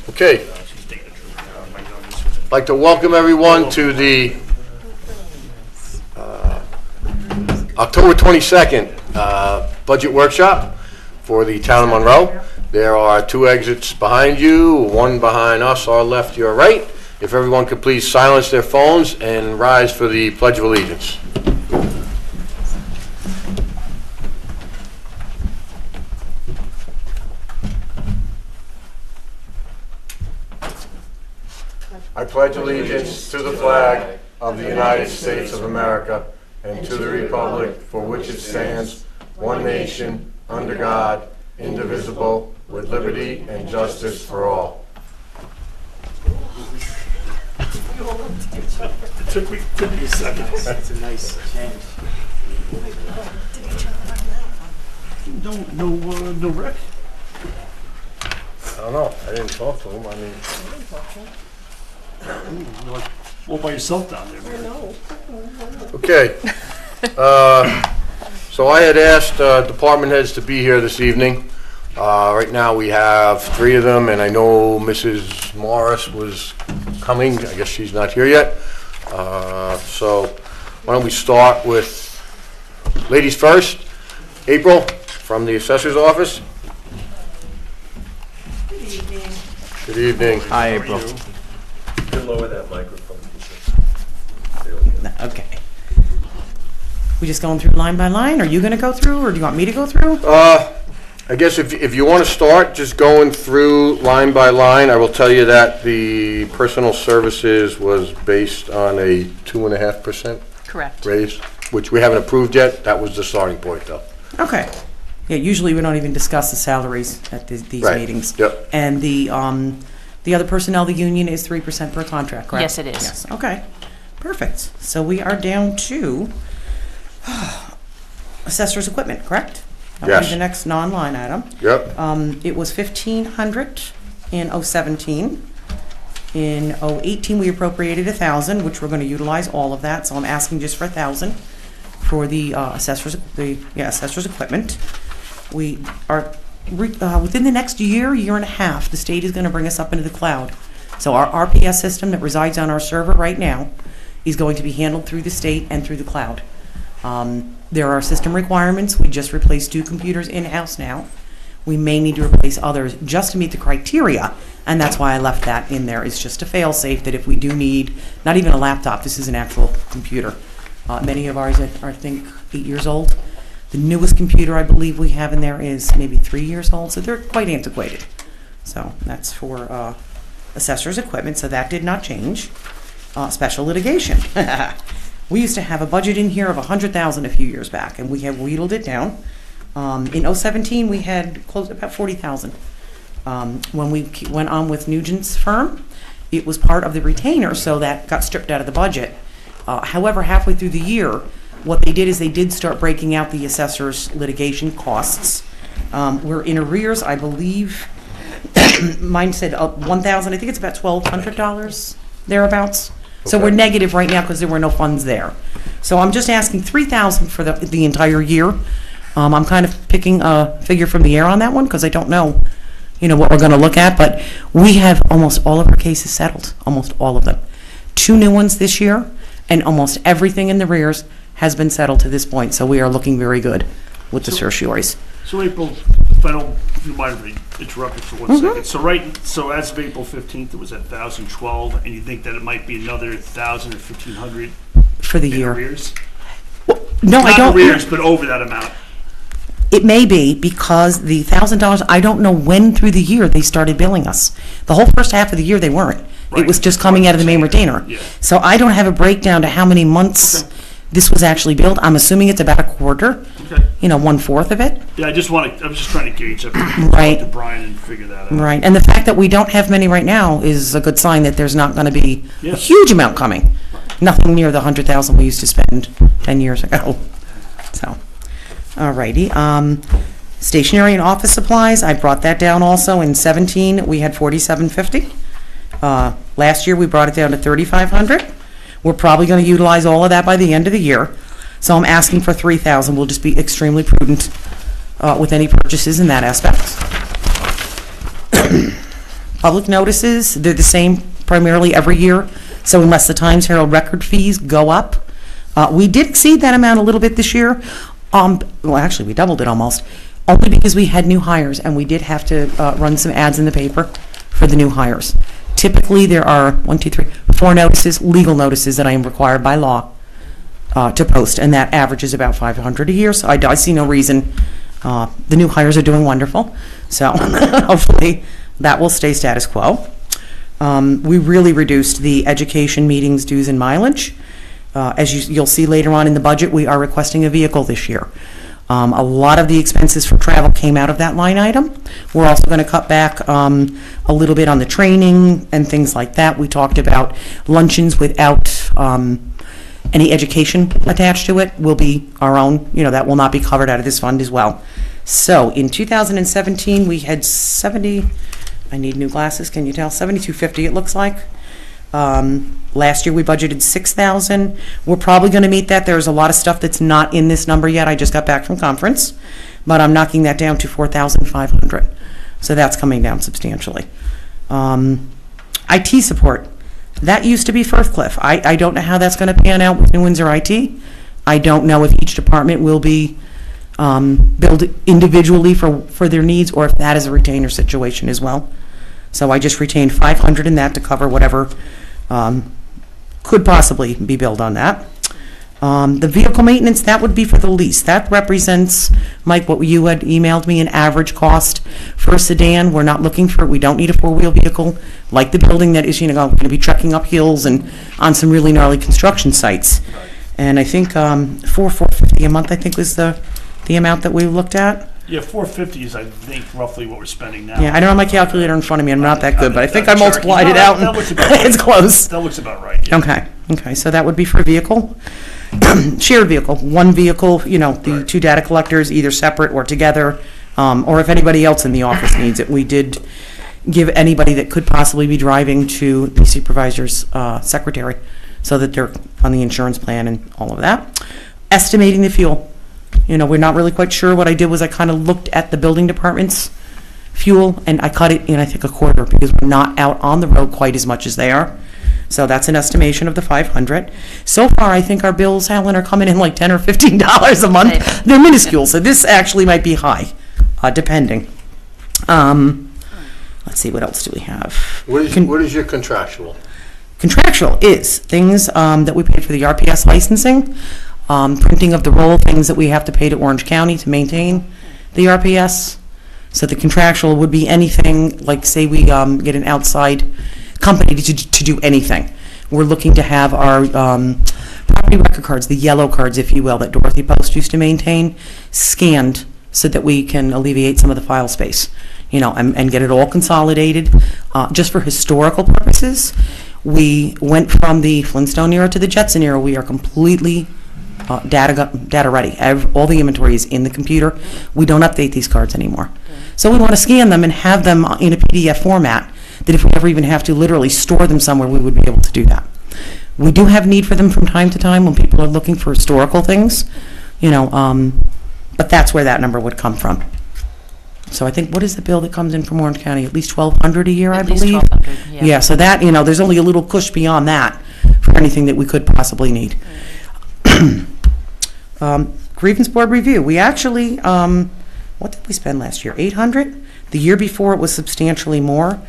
Okay. I'd like to welcome everyone to the October 22nd budget workshop for the town of Monroe. There are two exits behind you, one behind us, our left, your right. If everyone could please silence their phones and rise for the Pledge of Allegiance. I pledge allegiance to the flag of the United States of America and to the republic for which it stands, one nation, under God, indivisible, with liberty and justice for all. It took me a second. That's a nice change. No Rick? I don't know. I didn't talk to him. I mean, You're like all by yourself down there, man. okay. So I had asked department heads to be here this evening. Right now we have three of them, and I know Mrs. Morris was coming. I guess she's not here yet. So why don't we start with ladies first. April from the assessor's office. Good evening. Good evening. Hi, April. You can lower that microphone. Okay. We just going through line by line? Are you going to go through, or do you want me to go through? I guess if you want to start just going through line by line, I will tell you that the personal services was based on a 2.5% Correct. raise, which we haven't approved yet. That was the starting point, though. Okay. Yeah, usually we don't even discuss the salaries at these Right. meetings. Yep. And the other personnel, the union is 3% per contract, correct? Yes, it is. Yes, okay. Perfect. So we are down to assessor's equipment, correct? That Yes. was the next non-line item. Yep. It was $1,500 in 2017. In 2018, we appropriated $1,000, which we're going to utilize all of that. So I'm asking just for $1,000 for the assessor's equipment. We are within the next year and a half. The state is going to bring us up into the cloud. So our RPS system that resides on our server right now is going to be handled through the state and through the cloud. There are system requirements. We just replaced 2 computers in-house now. We may need to replace others just to meet the criteria, and that's why I left that in there. It's just a fail-safe that if we do need, not even a laptop, this is an actual computer. Many of ours are, I think, 8 years old. The newest computer I believe we have in there is maybe 3 years old, so they're quite antiquated. So that's for assessor's equipment, so that did not change. Special litigation. We used to have a budget in here of $100,000 a few years back, and we have wheedled it down. In 2017, we had close about $40,000. When we went on with Nugent's firm, it was part of the retainer, so that got stripped out of the budget. However, halfway through the year, what they did is they did start breaking out the assessor's litigation costs. We're in arrears, I believe. Mine said $1,000. I think it's about $1,200 thereabouts. So Okay. we're negative right now because there were no funds there. So I'm just asking $3,000 for the entire year. I'm kind of picking a figure from the air on that one because I don't know, what we're going to look at. But we have almost all of our cases settled, almost all of them. 2 new ones this year, and almost everything in the rears has been settled to this point. So we are looking very good with the certioraries. So April, if you mind me interrupting for 1 second. So as of April 15th, it was at 1,012, and you think that it might be another 1,000 or 1,500 For the in year. arrears? No, I Not don't. arrears, but over that amount. It may be because the $1,000, I don't know when through the year they started billing us. The whole first half of the year they weren't. It was Right. just coming out of the main retainer. Yeah. So I don't have a breakdown to how many months Okay. this was actually billed. I'm assuming it's about a quarter, Okay. 1/4 of it. Yeah, I was just trying to gauge that. Right. Talk to Brian and figure that out. Right. And the fact that we don't have many right now is a good sign that there's not going to be Yeah. a huge amount coming. Nothing near the $100,000 we used to spend 10 years ago. So, all righty. Stationery and office supplies, I brought that down also. In 17, we had $4,750. Last year, we brought it down to $3,500. We're probably going to utilize all of that by the end of the year. So I'm asking for $3,000. We'll just be extremely prudent with any purchases in that aspect. public notices, they're the same primarily every year. So unless the Times Herald record fees go up, we did exceed that amount a little bit this year. Well, actually, we doubled it almost, only because we had new hires, and we did have to run some ads in the paper for the new hires. Typically, there are 4 notices, legal notices, that I am required by law to post, and that averages about 500 a year, so I see no reason. The new hires are doing wonderful, so hopefully that will stay status quo. We really reduced the education meetings, dues, and mileage. As you'll see later on in the budget, we are requesting a vehicle this year. A lot of the expenses for travel came out of that line item. We're also going to cut back a little bit on the training and things like that. We talked about luncheons without any education attached to it will be our own, that will not be covered out of this fund as well. So in 2017, we had I need new glasses, can you tell? $7,250 it looks like. Last year we budgeted $6,000. We're probably going to meet that. There's a lot of stuff that's not in this number yet. I just got back from conference, but I'm knocking that down to $4,500. So that's coming down substantially. IT support. That used to be Firthcliffe. I don't know how that's going to pan out with New Windsor IT. I don't know if each department will be billed individually for their needs, or if that is a retainer situation as well. So I just retained $500 in that to cover whatever could possibly be billed on that. The vehicle maintenance, that would be for the lease. That represents, Mike, what you had emailed me, an average cost for a sedan. We're not looking for, we don't need a four-wheel vehicle like the building that is, going to be trekking up hills and on some really gnarly construction sites. And I think $450 a month, I think, was the amount that we looked at. Yeah, 450 is, I think, roughly what we're spending now. Yeah, I don't have my calculator in front of me. I'm not that good, but I think I multiplied it No, out. that looks about right. It's close. That looks about right, yeah. Okay, so that would be for a vehicle. Shared vehicle, one vehicle, the two data collectors, either separate or together, or if anybody else in the office needs it. We did give anybody that could possibly be driving to the supervisor's secretary, so that they're on the insurance plan and all of that. Estimating the fuel. We're not really quite sure. What I did was I kind of looked at the building department's fuel, and I cut it in, I think, a quarter, because we're not out on the road quite as much as they are. So that's an estimation of the $500. So far, I think our bills, Helen, are coming in like $10 or $15 a month. Right. They're minuscule, so this actually might be high, depending. Let's see, what else do we have? What is your contractual? Contractual is things that we pay for the RPS licensing, printing of the roll, things that we have to pay to Orange County to maintain the RPS. So the contractual would be anything, like say we get an outside company to do anything. We're looking to have our property record cards, the yellow cards, if you will, that Dorothy Post used to maintain, scanned so that we can alleviate some of the file space, and get it all consolidated. Just for historical purposes, we went from the Flintstone era to the Jetson era. We are completely data ready. All the inventory is in the computer. We don't update these cards anymore. So we want to scan them and have them in a PDF format that if we ever even have to literally store them somewhere, we would be able to do that. We do have need for them from time to time when people are looking for historical things, but that's where that number would come from. So I think, what is the bill that comes in from Orange County? At least $1,200 a year, I believe? At least $1,200, yeah. So that, there's only a little push beyond that for anything that we could possibly need. Grievance board review. We actually, what did we spend last year? $800? The year before it was substantially more.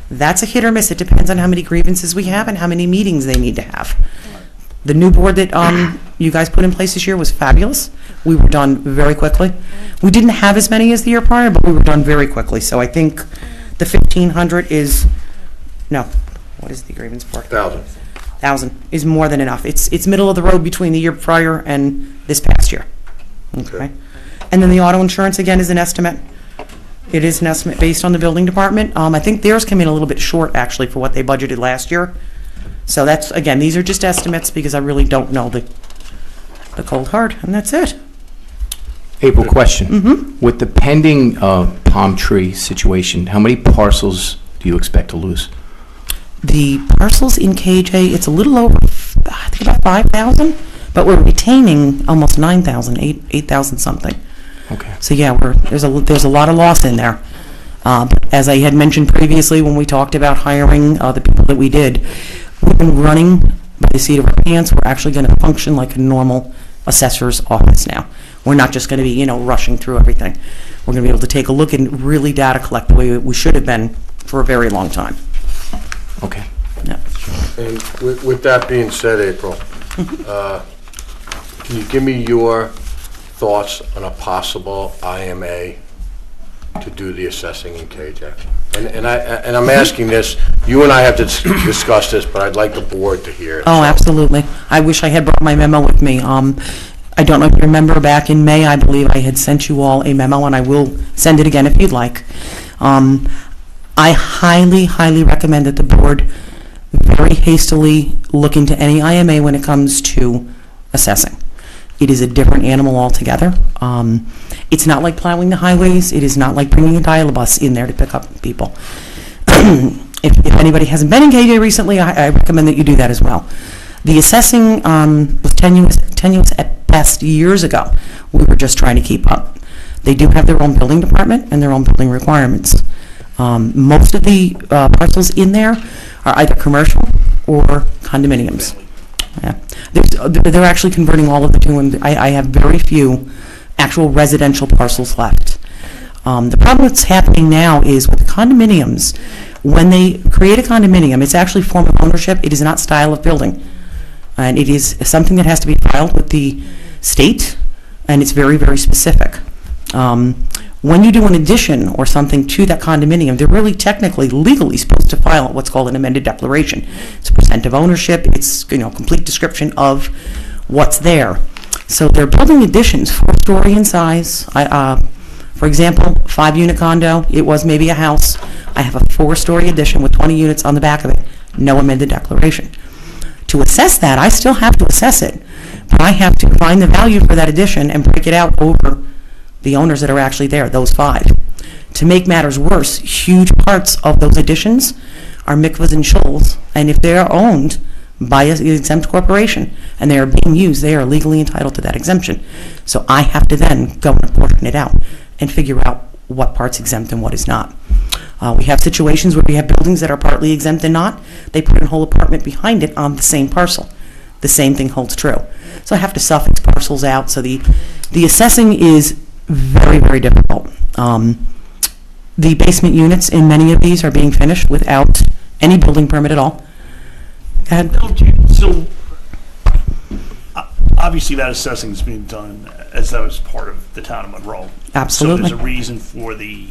That's a hit or miss. It depends on how many grievances we have and how many meetings they need to have. The new board that you guys put in place this year was fabulous. We were done very quickly. We didn't have as many as the year prior, but we were done very quickly. So I think the 1,500 is, no, what is the grievance board? 1,000 is more than enough. It's middle of the road between the year prior and this past year. Okay. And then the auto insurance, again, is an estimate. It is an estimate based on the building department. I think theirs came in a little bit short, actually, for what they budgeted last year. So that's, again, these are just estimates because I really don't know the cold hard, and that's it. April, question. With the pending palm tree situation, how many parcels do you expect to lose? The parcels in KJ, it's a little over, I think about 5,000, but we're retaining almost 9,000, 8,000 something. Okay. So yeah, there's a lot of loss in there. But as I had mentioned previously when we talked about hiring the people that we did, we've been running by the seat of our pants. We're actually going to function like a normal assessor's office now. We're not just going to be, rushing through everything. We're going to be able to take a look and really data collect the way we should have been for a very long time. Okay. Yeah. And with that being said, April, can you give me your thoughts on a possible IMA to do the assessing in KJ? And I'm asking this, you and I have to discuss this, but I'd like the board to hear it. Oh, absolutely. I wish I had brought my memo with me. I don't know if you remember back in May, I believe I had sent you all a memo, and I will send it again if you'd like. I highly, highly recommend that the board very hastily look into any IMA when it comes to assessing. It is a different animal altogether. It's not like plowing the highways. It is not like bringing a dial-a-bus in there to pick up people. If anybody hasn't been in KJ recently, I recommend that you do that as well. The assessing was tenuous at best years ago. We were just trying to keep up. They do have their own building department and their own building requirements. Most of the parcels in there are either commercial or condominiums. Yeah. They're actually converting all of the two, and I have very few actual residential parcels left. The problem that's happening now is with condominiums, when they create a condominium, it's actually form of ownership. It is not style of building. And it is something that has to be filed with the state, and it's very, very specific. When you do an addition or something to that condominium, they're really technically, legally supposed to file what's called an amended declaration. It's a percent of ownership. It's, complete description of what's there. So they're building additions, 4-story in size. For example, 5-unit condo, it was maybe a house. I have a 4-story addition with 20 units on the back of it, no amended declaration. To assess that, I still have to assess it, but I have to find the value for that addition and break it out over the owners that are actually there, those 5. To make matters worse, huge parts of those additions are mikvahs and shuls, and if they are owned by an exempt corporation and they are being used, they are legally entitled to that exemption. So I have to then go and apportion it out and figure out what part's exempt and what is not. We have situations where we have buildings that are partly exempt and not. They put a whole apartment behind it on the same parcel. The same thing holds true. So I have to suffix parcels out. So the assessing is very, very difficult. The basement units in many of these are being finished without any building permit at all. Go ahead. So, obviously that assessing is being done as though it's part of the town of Monroe. Absolutely. So there's a reason for the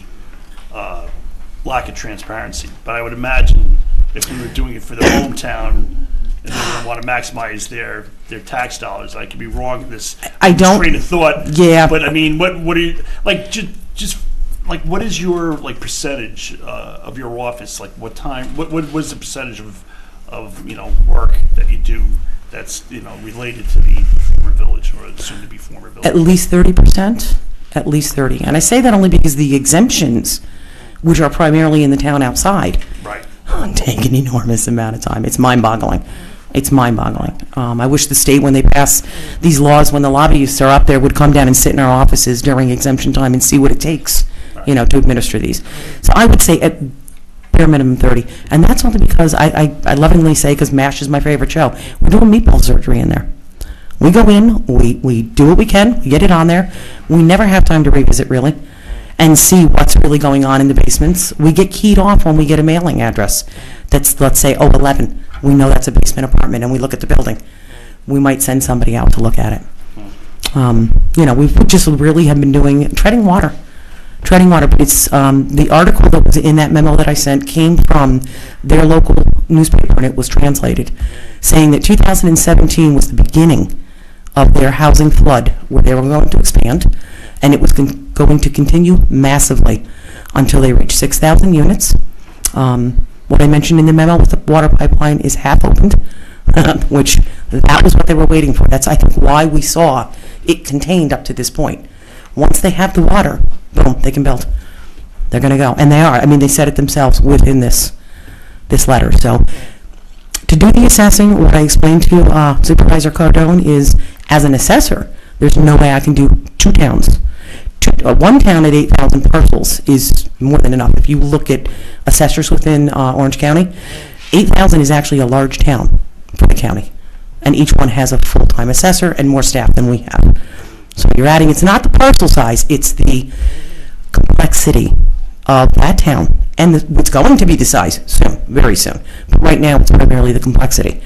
lack of transparency. But I would imagine if we were doing it for their hometown and they would want to maximize their tax dollars, I could be wrong in this train of thought. Yeah. But I mean, what are you, like, just like, what is your, like, percentage of your office? Like, what was the percentage of work that you do that's, related to the former village or soon to be former village? At least 30%. At least 30. And I say that only because the exemptions, which are primarily in the town outside, Right. take an enormous amount of time. It's mind-boggling. It's mind-boggling. I wish the state, when they pass these laws, when the lobbyists are up there, would come down and sit in our offices during exemption time and see what it takes, to administer these. So I would say at bare minimum 30. And that's only because I lovingly say, because MASH is my favorite show, we're doing meatball surgery in there. We go in, we do what we can, we get it on there. We never have time to revisit, really, and see what's really going on in the basements. We get keyed off when we get a mailing address that's, let's say, 011. We know that's a basement apartment, and we look at the building. We might send somebody out to look at it. We've just really have been doing treading water. But it's the article that was in that memo that I sent came from their local newspaper, and it was translated, saying that 2017 was the beginning of their housing flood, where they were going to expand, and it was going to continue massively until they reached 6,000 units. What I mentioned in the memo with the water pipeline is half opened, which that was what they were waiting for. That's, I think, why we saw it contained up to this point. Once they have the water, boom, they can build. They're going to go. And they are. I mean, they said it themselves within this letter. So to do the assessing, what I explained to Supervisor Cardone is, as an assessor, there's no way I can do 2 towns. one town at 8,000 parcels is more than enough. If you look at assessors within Orange County, 8,000 is actually a large town for the county. And each one has a full-time assessor and more staff than we have. So you're adding, it's not the parcel size, it's the complexity of that town. And it's going to be the size soon, very soon. But right now, it's primarily the complexity.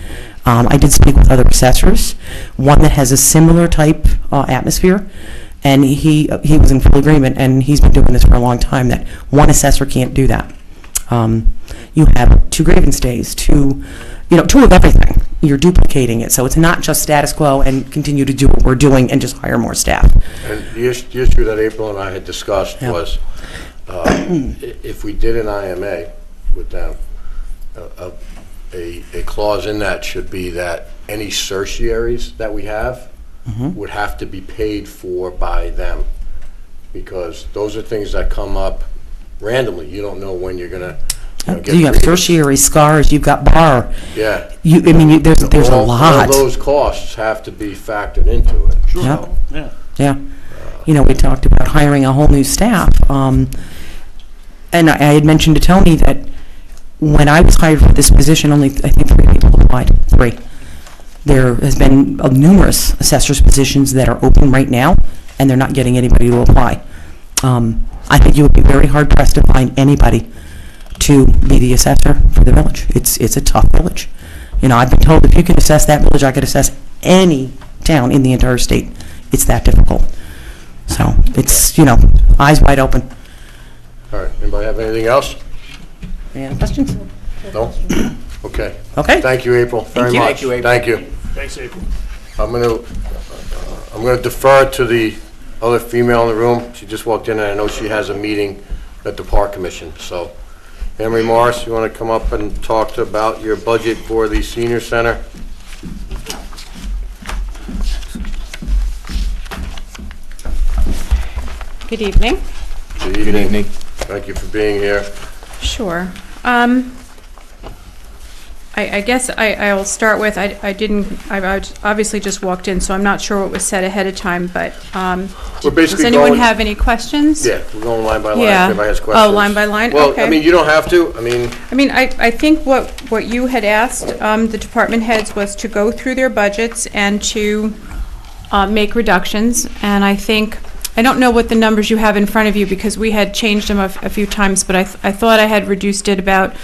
I did speak with other assessors, one that has a similar type atmosphere, and he was in full agreement, and he's been doing this for a long time, that one assessor can't do that. You have 2 grievance days, 2 of everything. You're duplicating it, so it's not just status quo and continue to do what we're doing and just hire more staff. And the issue that April and I had discussed Yeah. was, if we did an IMA with them, a clause in that should be that any certiaries that we have would have to be paid for by them, because those are things that come up randomly. You don't know when you're gonna get You have treated. tertiary scars, you've got bar. Yeah. There's a lot. All those costs have to be factored into it. Sure. Yep. Yeah. Yeah. We talked about hiring a whole new staff. And I had mentioned to Tony that when I was hired for this position, only, I think, 3 people applied. 3. There has been numerous assessors' positions that are open right now, and they're not getting anybody to apply. I think you would be very hard-pressed to find anybody to be the assessor for the village. It's a tough village. I've been told if you can assess that village, I could assess any town in the entire state. It's that difficult. So it's, eyes wide open. All right, anybody have anything else? Any questions? No? Okay. Okay. Thank you, April, very you. much. Thank you, April. Thank you. Thanks, April. I'm gonna defer to the other female in the room. She just walked in, and I know she has a meeting at the Park Commission, so. Emery Morris, you want to come up and talk about your budget for the senior center? Good evening. Good Good evening. Thank you for being here. Sure. I guess I'll start with, I obviously just walked in, so I'm not sure what was said ahead of time, but We're basically does anyone going- have any questions? Yeah, we're going line by line, Yeah. if anybody has questions. Oh, line by line? Well, Okay. I mean, you don't have to, I think what you had asked the department heads was to go through their budgets and to make reductions, and I think, I don't know what the numbers you have in front of you, because we had changed them a few times, but I thought I had reduced it about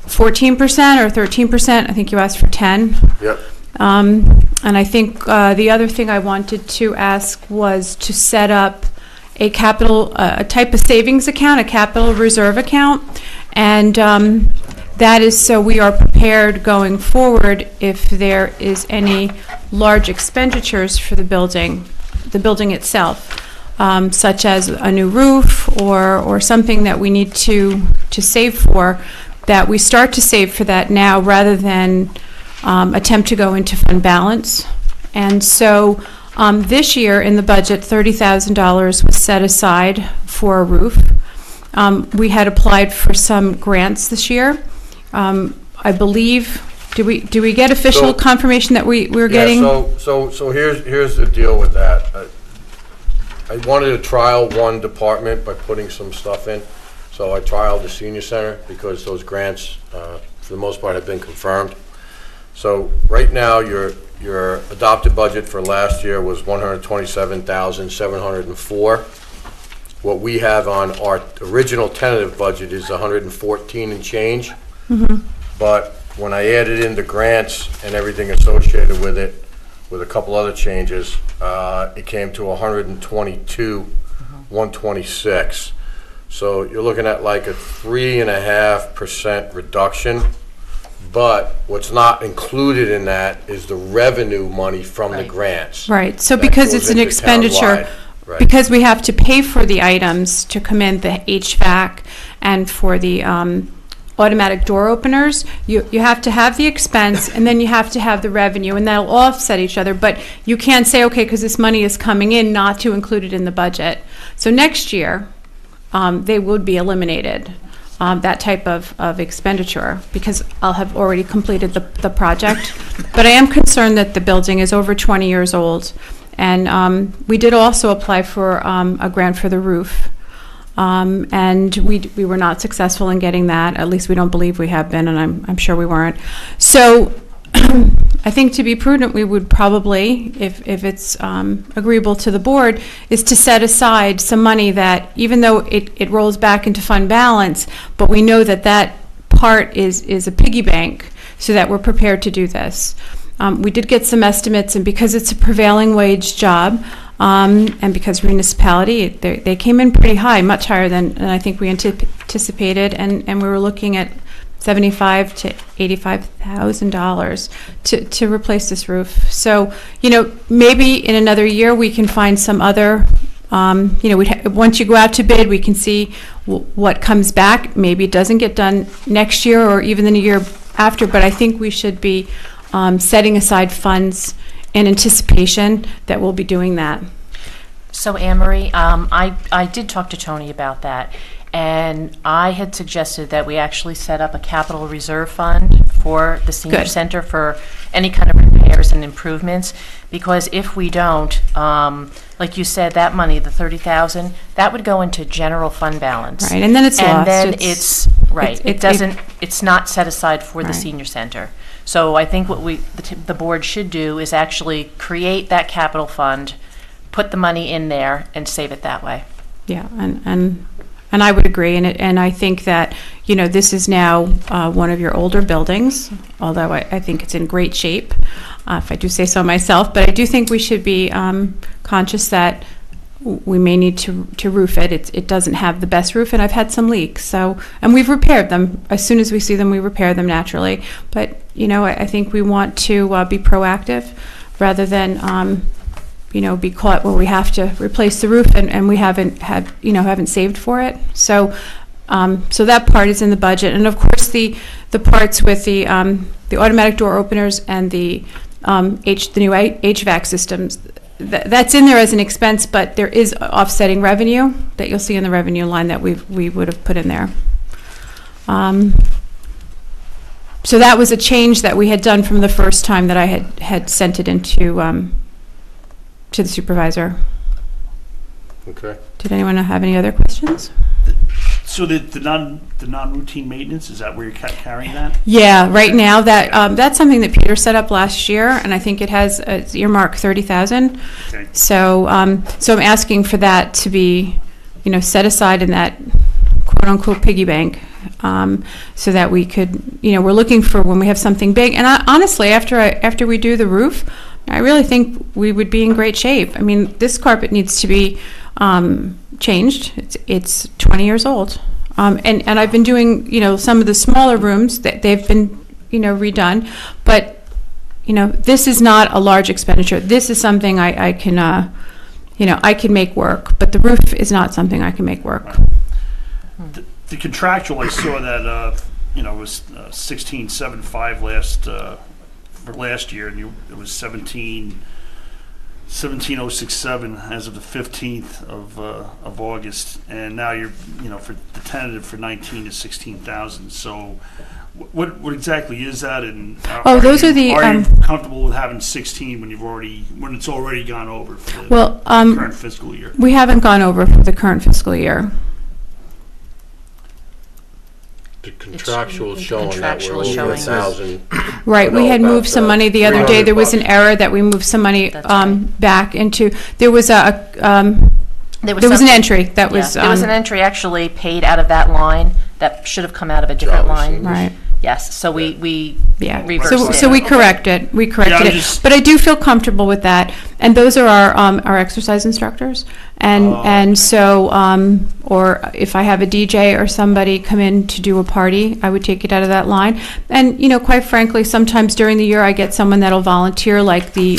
14% or 13%. I think you asked for 10. yep. And I think the other thing I wanted to ask was to set up a capital, a type of savings account, a capital reserve account, and that is so we are prepared going forward if there is any large expenditures for the building itself, such as a new roof or something that we need to save for, that we start to save for that now rather than attempt to go into fund balance. And so this year in the budget, $30,000 was set aside for a roof. We had applied for some grants this year. I believe, do we get official So- confirmation that we were getting? Yeah, so here's the deal with that. I wanted to trial one department by putting some stuff in. So I trialed the senior center because those grants, for the most part, have been confirmed. So right now, your adopted budget for last year was $127,704. What we have on our original tentative budget is 114 and change. But when I added in the grants and everything associated with it, with a couple other changes, it came to 122,126. So you're looking at like a 3.5% reduction. But what's not included in that is the revenue money from the grants. Right, so That because goes it's an into expenditure, townwide. Right. because we have to pay for the items to come in, the HVAC, and for the automatic door openers, you have to have the expense, and then you have to have the revenue, and that'll offset each other, but you can't say, okay, because this money is coming in, not to include it in the budget. So next year, they would be eliminated, that type of expenditure, because I'll have already completed the project. But I am concerned that the building is over 20 years old, And we did also apply for a grant for the roof. And we were not successful in getting that. At least we don't believe we have been, and I'm sure we weren't. So I think to be prudent, we would probably, if it's agreeable to the board, is to set aside some money that, even though it rolls back into fund balance, but we know that that part is a piggy bank, so that we're prepared to do this. We did get some estimates, and because it's a prevailing wage job, and because municipality, they came in pretty high, much higher than I think we anticipated, and we were looking at $75,000 to $85,000 to replace this roof. So, maybe in another year we can find some other, once you go out to bid, we can see what comes back. Maybe it doesn't get done next year or even in a year after, but I think we should be setting aside funds in anticipation that we'll be doing that. So Anne Marie, I did talk to Tony about that, and I had suggested that we actually set up a capital reserve fund for the senior Good. center for any kind of repairs and improvements, because if we don't, like you said, that money, the $30,000, that would go into general fund balance. Right, and then it's And lost. then it's right. It's not set aside for the Right. senior center. So I think what the board should do is actually create that capital fund, put the money in there, and save it that way. Yeah, and I would agree, and I think that, this is now one of your older buildings, although I think it's in great shape, if I do say so myself, but I do think we should be conscious that we may need to roof it. It doesn't have the best roof, and I've had some leaks, and we've repaired them. As soon as we see them, we repair them naturally, but, I think we want to be proactive rather than be caught where we have to replace the roof and we haven't saved for it. So that part is in the budget, and of course the parts with the automatic door openers and the new HVAC systems, that's in there as an expense, but there is offsetting revenue that you'll see in the revenue line that we would have put in there. So that was a change that we had done from the first time that I had sent it into to the supervisor. Okay. Did anyone have any other questions? So the non-routine maintenance, is that where you're carrying that? Yeah, right now that's something that Peter set up last year, and I think it's earmarked $30,000. Okay. So I'm asking for that to be, set aside in that quote-unquote piggy bank, so that we could, we're looking for when we have something big. And honestly, after we do the roof, I really think we would be in great shape. I mean, this carpet needs to be changed. It's 20 years old. And I've been doing, some of the smaller rooms that they've been, redone. But, this is not a large expenditure. This is something I can, I can make work. But the roof is not something I can make work. The contractual, I saw that, it was 16.75 for last year, and it was 17,067 as of the 15th of August, and now you're for the tentative for 19 is 16,000. So what exactly is that? And those are the. Are you comfortable with having 16 when it's already gone over for the current fiscal year? We haven't gone over for the current fiscal year. The contractual is showing that contractual we're is over showing. 1,000. Right, we had moved some money the other day. There was an error that we moved some money That's right. back into. There was there was an entry that was. There was an entry actually paid out of that line that should have come out of a different line. Right. Yes, so we reversed it. So we corrected it. just- But I do feel comfortable with that. And those are our exercise instructors. And so, or if I have a DJ or somebody come in to do a party, I would take it out of that line. And, quite frankly, sometimes during the year I get someone that'll volunteer, like the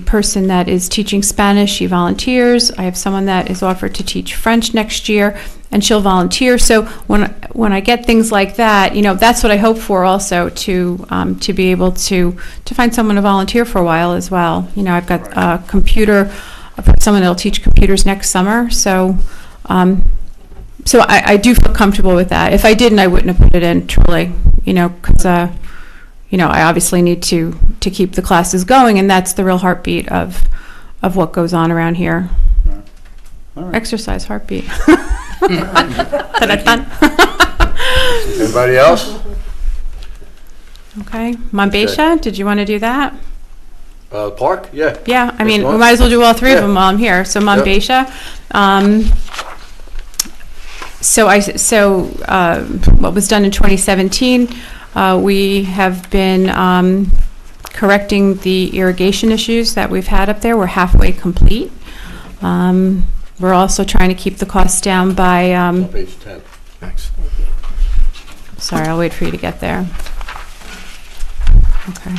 person that is teaching Spanish, she volunteers. I have someone that is offered to teach French next year, and she'll volunteer. So when I get things like that, that's what I hope for also, to be able to find someone to volunteer for a while as well. I've got a computer, I've got someone that'll teach computers next summer. So I do feel comfortable with that. If I didn't, I wouldn't have put it in, truly, because I obviously need to to keep the classes going, and that's the real heartbeat of what goes on around here. All right. Exercise heartbeat. Ta-da-dun. Anybody else? Okay, Monbassia, did you want to do that? Park? Yeah. Yeah, I mean, Yes, we might as well do all three of Yeah. them while I'm here. So Monbassia, what was done in 2017, we have been correcting the irrigation issues that we've had up there. We're halfway complete. We're also trying to keep the costs down by, Page 10. Thanks. sorry, I'll wait for you to get there. Okay.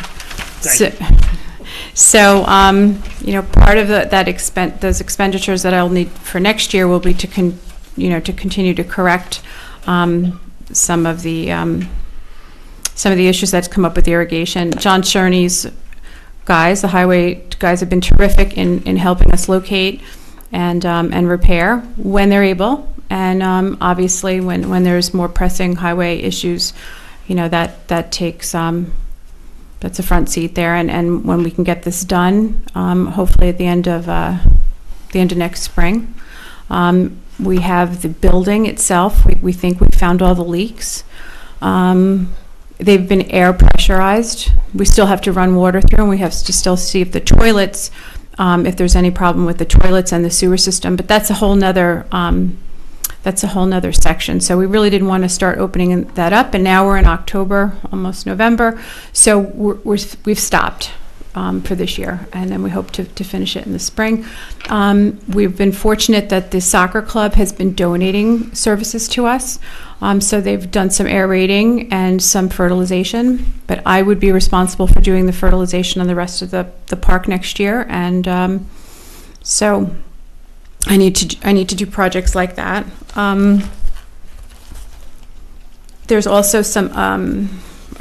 So, part of those expenditures that I'll need for next year will be to continue to correct some of the issues that's come up with irrigation. John Sherney's guys, the highway guys, have been terrific in helping us locate and repair when they're able. And obviously, when there's more pressing highway issues, that takes that's a front seat there. And when we can get this done, hopefully at the end of next spring. We have the building itself. We think we found all the leaks. They've been air pressurized. We still have to run water through, and we have to still see if the toilets, if there's any problem with the toilets and the sewer system. But that's a whole nother section. So we really didn't want to start opening that up. And now we're in October, almost November. So we've stopped for this year, and then we hope to finish it in the spring. We've been fortunate that the soccer club has been donating services to us. So they've done some aerating and some fertilization, but I would be responsible for doing the fertilization on the rest of the park next year. And so I need to do projects like that. There's also some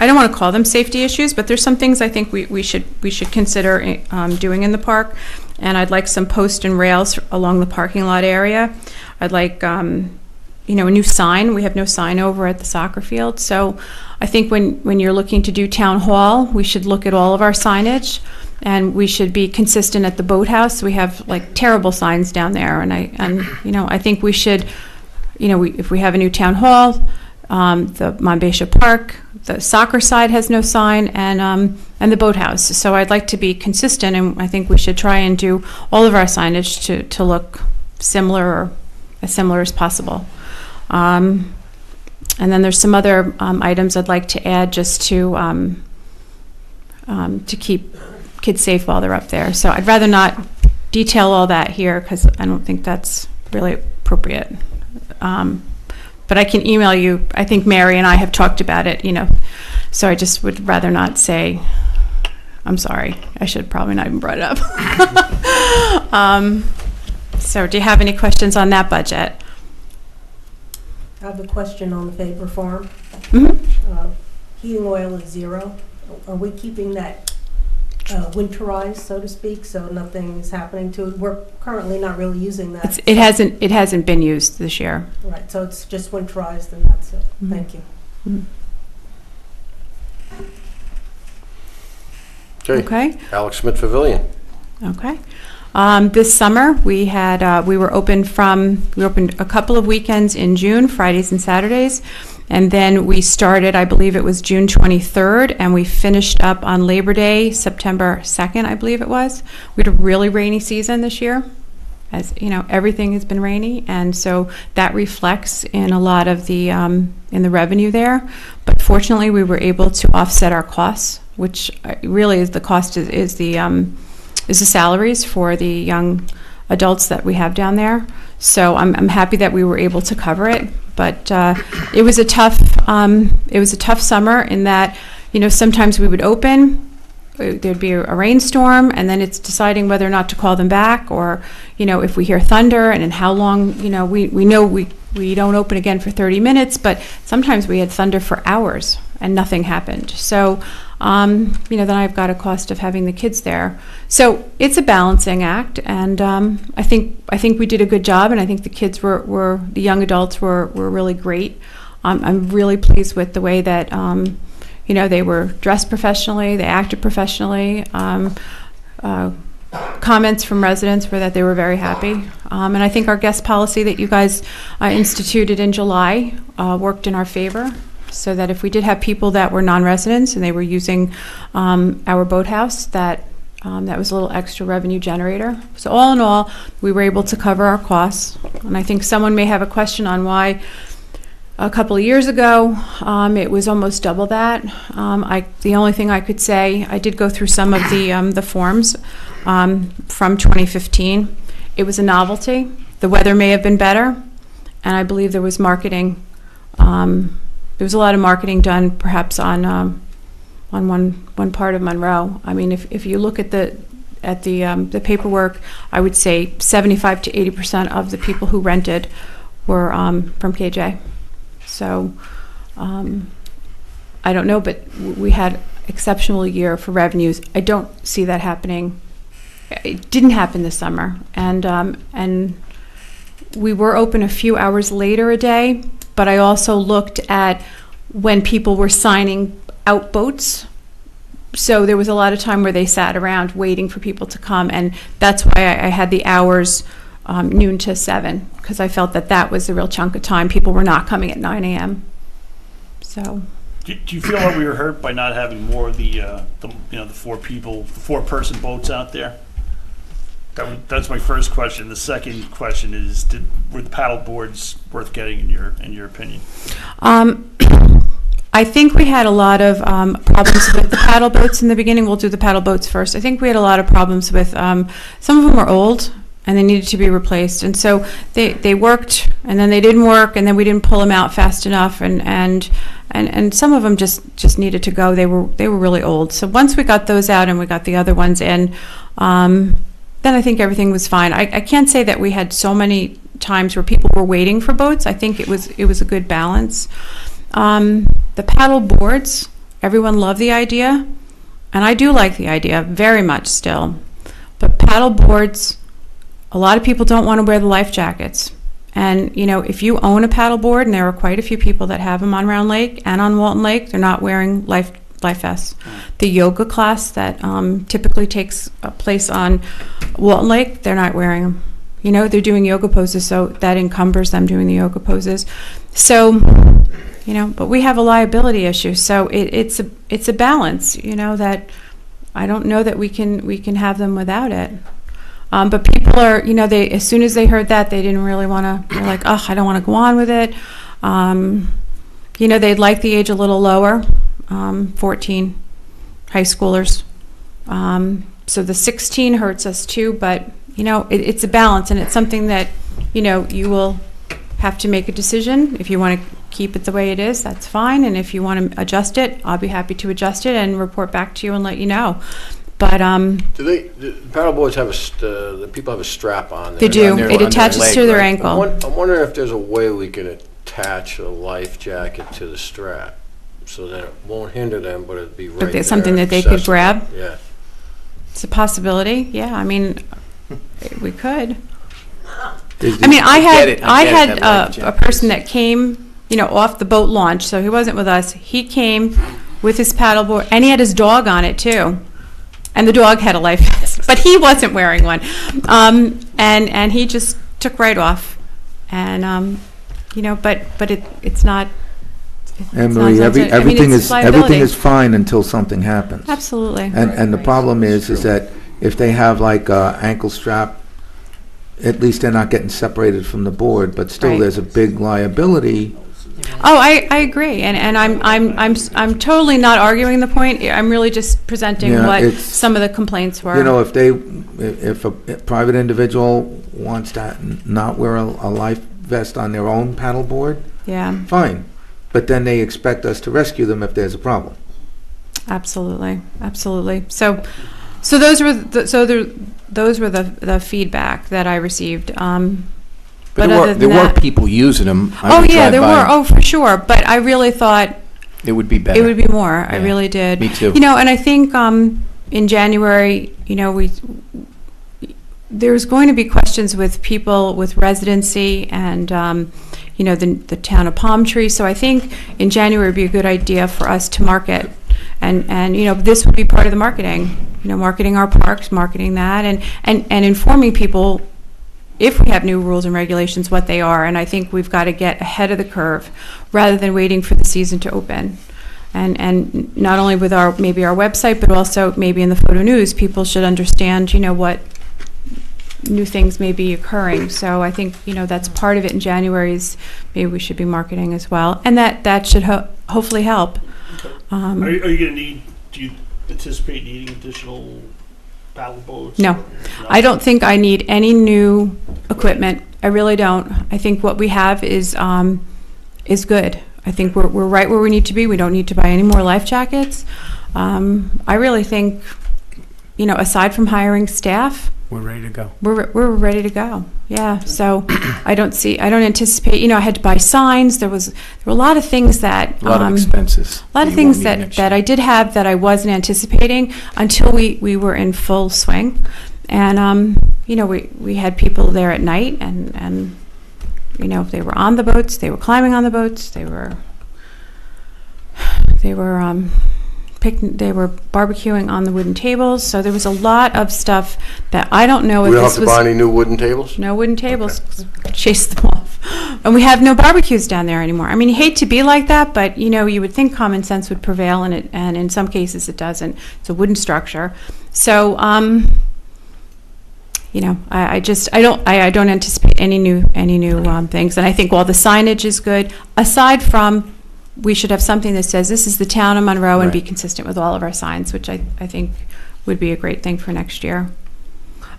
I don't want to call them safety issues, but there's some things I think we should consider doing in the park. And I'd like some post and rails along the parking lot area. I'd like a new sign. We have no sign over at the soccer field. So I think when you're looking to do town hall, we should look at all of our signage, and we should be consistent at the boathouse. We have like terrible signs down there, and I think we should, if we have a new town hall, the Monbassia Park, the soccer side has no sign, and the boathouse. So I'd like to be consistent, and I think we should try and do all of our signage to look similar or as similar as possible. And then there's some other items I'd like to add just to keep kids safe while they're up there. So I'd rather not detail all that here because I don't think that's really appropriate. But I can email you. I think Mary and I have talked about it, so I just would rather not say, I'm sorry. I should probably not even brought it up. So do you have any questions on that budget? I have a question on the paper farm. Mm-hmm. Heating oil is zero. Are we keeping that winterized, so to speak, so nothing is happening to it? We're currently not really using that. It hasn't been used this year. Right, so it's just winterized and that's it. Mhm. Thank you. Okay. Alex Smith Pavilion. Okay. This summer we were open we opened a couple of weekends in June, Fridays and Saturdays, and then we started, I believe it was June 23rd, and we finished up on Labor Day, September 2nd, I believe it was. We had a really rainy season this year. As you know, everything has been rainy, and so that reflects in a lot of the in the revenue there. But fortunately, we were able to offset our costs, which really is the cost is the salaries for the young adults that we have down there. So I'm happy that we were able to cover it. But it was a tough summer in that sometimes we would open. There'd be a rainstorm, and then it's deciding whether or not to call them back, or if we hear thunder and in how long. We know we don't open again for 30 minutes, but sometimes we had thunder for hours and nothing happened. So then I've got a cost of having the kids there. So it's a balancing act, and I think we did a good job, and I think the kids were the young adults were really great. I'm really pleased with the way that They were dressed professionally, they acted professionally. Comments from residents were that they were very happy. And I think our guest policy that you guys instituted in July worked in our favor, so that if we did have people that were non-residents and they were using our boathouse, that was a little extra revenue generator. So all in all, we were able to cover our costs. And I think someone may have a question on why a couple of years ago it was almost double that. The only thing I could say, I did go through some of the forms from 2015. It was a novelty. The weather may have been better, and I believe there was marketing. There was a lot of marketing done, perhaps on one part of Monroe. I mean, if you look at the paperwork, I would say 75 to 80% of the people who rented were from KJ. So I don't know, but we had exceptional year for revenues. I don't see that happening. It didn't happen this summer, and we were open a few hours later a day. But I also looked at when people were signing out boats. So there was a lot of time where they sat around waiting for people to come, and that's why I had the hours noon to 7, because I felt that was the real chunk of time. People were not coming at 9 a.m. So. Do you feel that we were hurt by not having more of the 4-person boats out there? That's my first question. The second question is, were the paddle boards worth getting in your opinion? I think we had a lot of problems with the paddle boats in the beginning. We'll do the paddle boats first. I think we had a lot of problems with some of them were old and they needed to be replaced, and so they worked and then they didn't work, and then we didn't pull them out fast enough, and some of them just needed to go. They were really old. So once we got those out and we got the other ones in, then I think everything was fine. I can't say that we had so many times where people were waiting for boats. I think it was a good balance. The paddle boards, everyone loved the idea, and I do like the idea very much still. But paddle boards, a lot of people don't want to wear the life jackets. And, if you own a paddle board, and there are quite a few people that have them on Round Lake and on Walton Lake, they're not wearing life vests. The yoga class that typically takes place on Walton Lake, they're not wearing them. They're doing yoga poses, so that encumbers them doing the yoga poses. So, but we have a liability issue, so it's a balance, that I don't know that we can have them without it. But people are, they, as soon as they heard that, they didn't really want to. They're like, I don't want to go on with it. They'd like the age a little lower, 14 high schoolers. So the 16 hurts us too, but it's a balance, and it's something that you will have to make a decision. If you want to keep it the way it is, that's fine, and if you want to adjust it, I'll be happy to adjust it and report back to you and let you know. But do the paddle boards have the people have a strap on there? They do. On their- It on their attaches leg, to their right? ankle. I'm wondering if there's a way we can attach a life jacket to the strap so that it won't hinder them, but it'd be right But there's there, something that they could accessible. grab? Yeah. It's a possibility. Yeah, I mean, we could. There's- I mean, I get it, had get it, that life a jacket. person that came, off the boat launch, so he wasn't with us. He came with his paddleboard, and he had his dog on it too. And the dog had a life vest, but he wasn't wearing one. And he just took right off. And, but it's not. Anne it's Marie, not- I mean, everything it's is liability. fine until something happens. Absolutely. And the problem is that if they have like a ankle strap, at least they're not getting separated from the board, but still Right. there's a big liability. Oh, I agree, and I'm totally not arguing the point. I'm really just presenting Yeah, what it's- some of the complaints were. If a private individual wants to not wear a life vest on their own paddleboard, Yeah, fine. But then they expect us to rescue them if there's a problem. absolutely. So those were the feedback that I received. But But other there than were that- people using them. I Oh would yeah, drive there by were. them. Oh, for sure. But I really thought It would be better. it would be more. I Yeah. really did. Me too. And I think in January, there's going to be questions with people with residency and the town of Palm Tree. So I think in January would be a good idea for us to market And, you know, this would be part of the marketing, you know, marketing our parks, marketing that, and informing people, if we have new rules and regulations, what they are. And I think we've got to get ahead of the curve rather than waiting for the season to open. And not only with maybe our website, but also maybe in the photo news, people should understand, you know, what new things may be occurring. So I think, you know, that's part of it in January is maybe we should be marketing as well. And that should hopefully help. Are you going to need, do you anticipate needing additional paddle boats? No. I don't think I need any new equipment. I really don't. I think what we have is good. I think we're right where we need to be. We don't need to buy any more life jackets. I really think, you know, aside from hiring staff, We're ready to go. we're ready to go. Yeah. So I don't anticipate, you know, I had to buy signs. There were a lot of things that A lot of expenses. a lot of you things won't need next that year. I did have that I wasn't anticipating until we were in full swing. And, you know, we had people there at night and, you know, they were on the boats, they were climbing on the boats, they were barbecuing on the wooden tables. So there was a lot of stuff that I don't know if We don't this have to buy any new wooden tables? no wooden tables. Chase them off. And we have no barbecues down there anymore. I mean, you hate to be like that, but, you know, you would think common sense would prevail, and in some cases it doesn't. It's a wooden structure. So, you know, I don't anticipate any new things. And I think while the signage is good, aside from we should have something that says this is the town of Monroe and be Right. consistent with all of our signs, which I think would be a great thing for next year.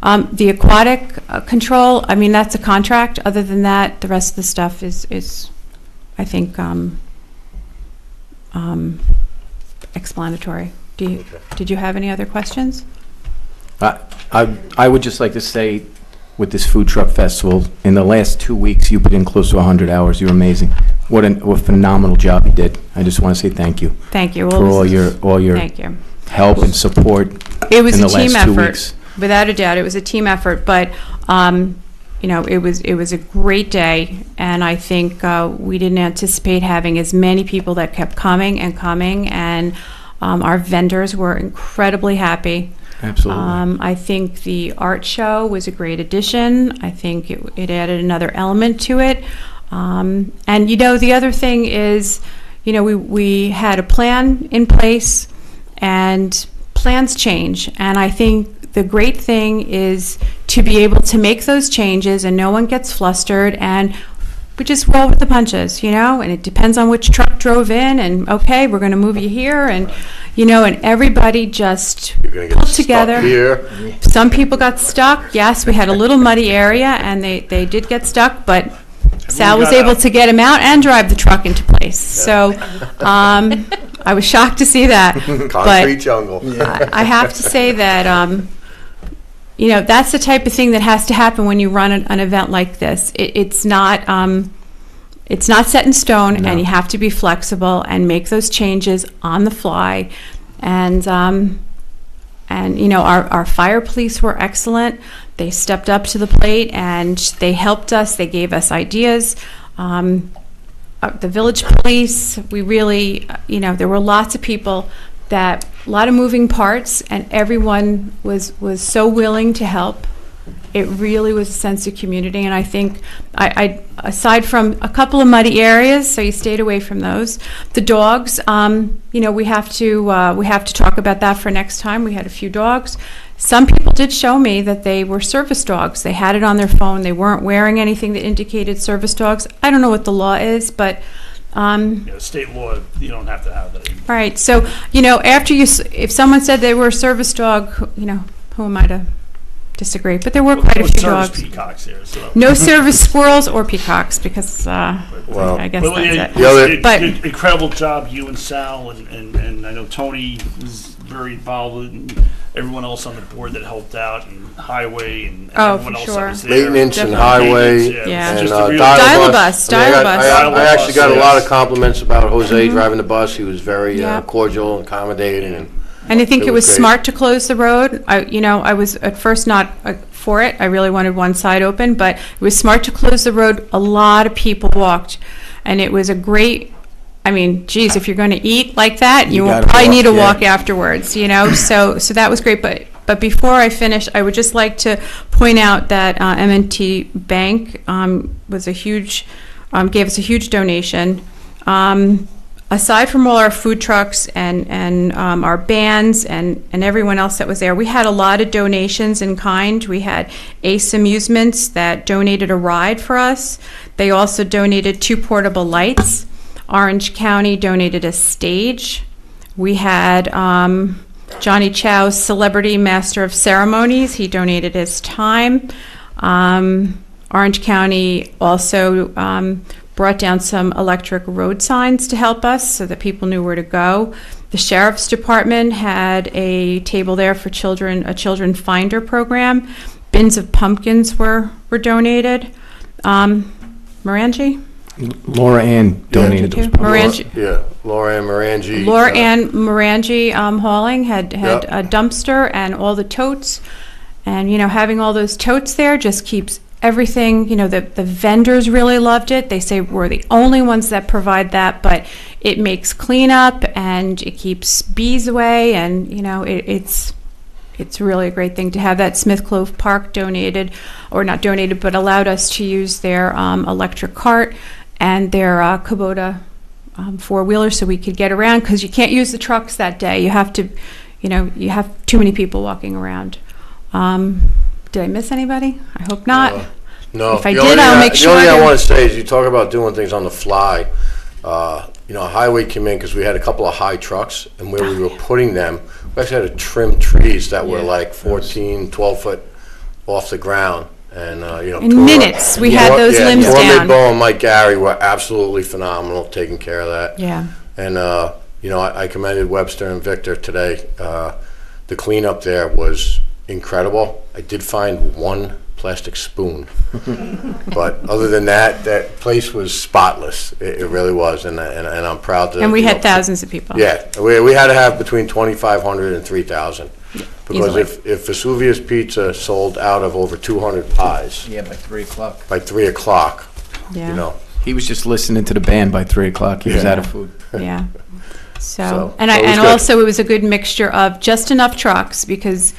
The aquatic control, I mean, that's a contract. Other than that, the rest of the stuff is I think, explanatory. Did you have any other questions? I would just like to say, with this food truck festival, in the last 2 weeks, you put in close to 100 hours. You're amazing. What a phenomenal job you did. I just want to say thank you Thank you. for all your Thank you. help and support It was in a the team last 2 effort, weeks. without a doubt. It was a team effort, but you know, it was a great day, and I think we didn't anticipate having as many people that kept coming, and our vendors were incredibly happy. Absolutely. I think the art show was a great addition. I think it added another element to it. And, you know, the other thing is, you know, we had a plan in place, and plans change. And I think the great thing is to be able to make those changes and no one gets flustered, and we just roll with the punches, you know, and it depends on which truck drove in, and okay, we're going to move you here, and, you know, and everybody just You're gonna get pulled stuck together. here. Some people got stuck. Yes, we had a little muddy area, and they did get stuck, but Sal was got able out. to get him out and drive the truck into place. So I was shocked to see that. Concrete jungle. I have to say that, you know, that's the type of thing that has to happen when you run an event like this. It's not set in stone, No. and you have to be flexible and make those changes on the fly. And you know, our fire police were excellent. They stepped up to the plate and they helped us. They gave us ideas. The village police, we really, you know, there were lots of people a lot of moving parts, and everyone was so willing to help. It really was a sense of community, and I think, I aside from a couple of muddy areas, so you stayed away from those. The dogs, you know, we have to talk about that for next time. We had a few dogs. Some people did show me that they were service dogs. They had it on their phone. They weren't wearing anything that indicated service dogs. I don't know what the law is, but State law, you don't have to have that anymore. right. So, you know, if someone said they were a service dog, you know, who am I to disagree? But there were quite a few Service dogs. peacocks there, so. No service squirrels or peacocks, because Well, I guess Well, that's yeah, it. The other- But- incredible job, you and Sal, and I know Tony was very involved, and everyone else on the board that helped out, and Highway, and Oh, everyone for else sure. that was there. Maintenance and Definitely. highway. Maintenance, Yeah. it was And just a real- Dial-a-bus, I mean, dial-a-bus. I actually got a Dial-a-bus, lot yes. of compliments about Jose driving the bus. He was very Yeah. cordial and accommodating, and And I think It it was was great. smart to close the road. I was at first not for it. I really wanted one side open, but it was smart to close the road. A lot of people walked, and it was a great I mean, geez, if you're going to eat like that, you You will gotta probably walk, need to yeah. walk afterwards, you know? So that was great, but before I finish, I would just like to point out that M&T Bank was a huge, gave us a huge donation. Aside from all our food trucks and our bands and everyone else that was there, we had a lot of donations in kind. We had Ace Amusements that donated a ride for us. They also donated 2 portable lights. Orange County donated a stage. We had Johnny Chow's Celebrity Master of Ceremonies. He donated his time. Orange County also brought down some electric road signs to help us so that people knew where to go. The Sheriff's Department had a table there for children, a children finder program. Bins of pumpkins were donated. Morangi? Laura Ann donated those. Morangi. Yeah, Laura Ann Morangi. Laura Ann Morangi Hauling had Yep. a dumpster and all the totes. And, you know, having all those totes there just keeps everything, you know, the vendors really loved it. They say we're the only ones that provide that, but it makes cleanup and it keeps bees away, and, you know, it's really a great thing to have that. Smith Clove Park donated, or not donated, but allowed us to use their electric cart and their Kubota four-wheeler so we could get around, because you can't use the trucks that day. You have to, you know, you have too many people walking around. Did I miss anybody? I hope not. No. If I The did, only I'll thing make sure The only thing I to- want to say is you talk about doing things on the fly. You know, Highway came in because we had a couple of high trucks, and where we were putting them, we actually had to trim trees that were like 14, 12 foot off the ground. And, you know. In minutes, we had those limbs down. Bo and Mike Gary were absolutely phenomenal taking care of that. Yeah. And, you know, I commended Webster and Victor today. The cleanup there was incredible. I did find one plastic spoon, but other than that, that place was spotless. It really was, and I'm proud to. And we you had know, thousands of people. Yeah, we had to have between 2,500 and 3,000, because easily. if Vesuvius Pizza sold out of over 200 pies Yeah, by 3 o'clock. by 3 o'clock, Yeah. you know. He was just listening to the band by 3 o'clock. He was Yeah. out of food. Yeah. So, And it was good. also it was a good mixture of just enough trucks, because,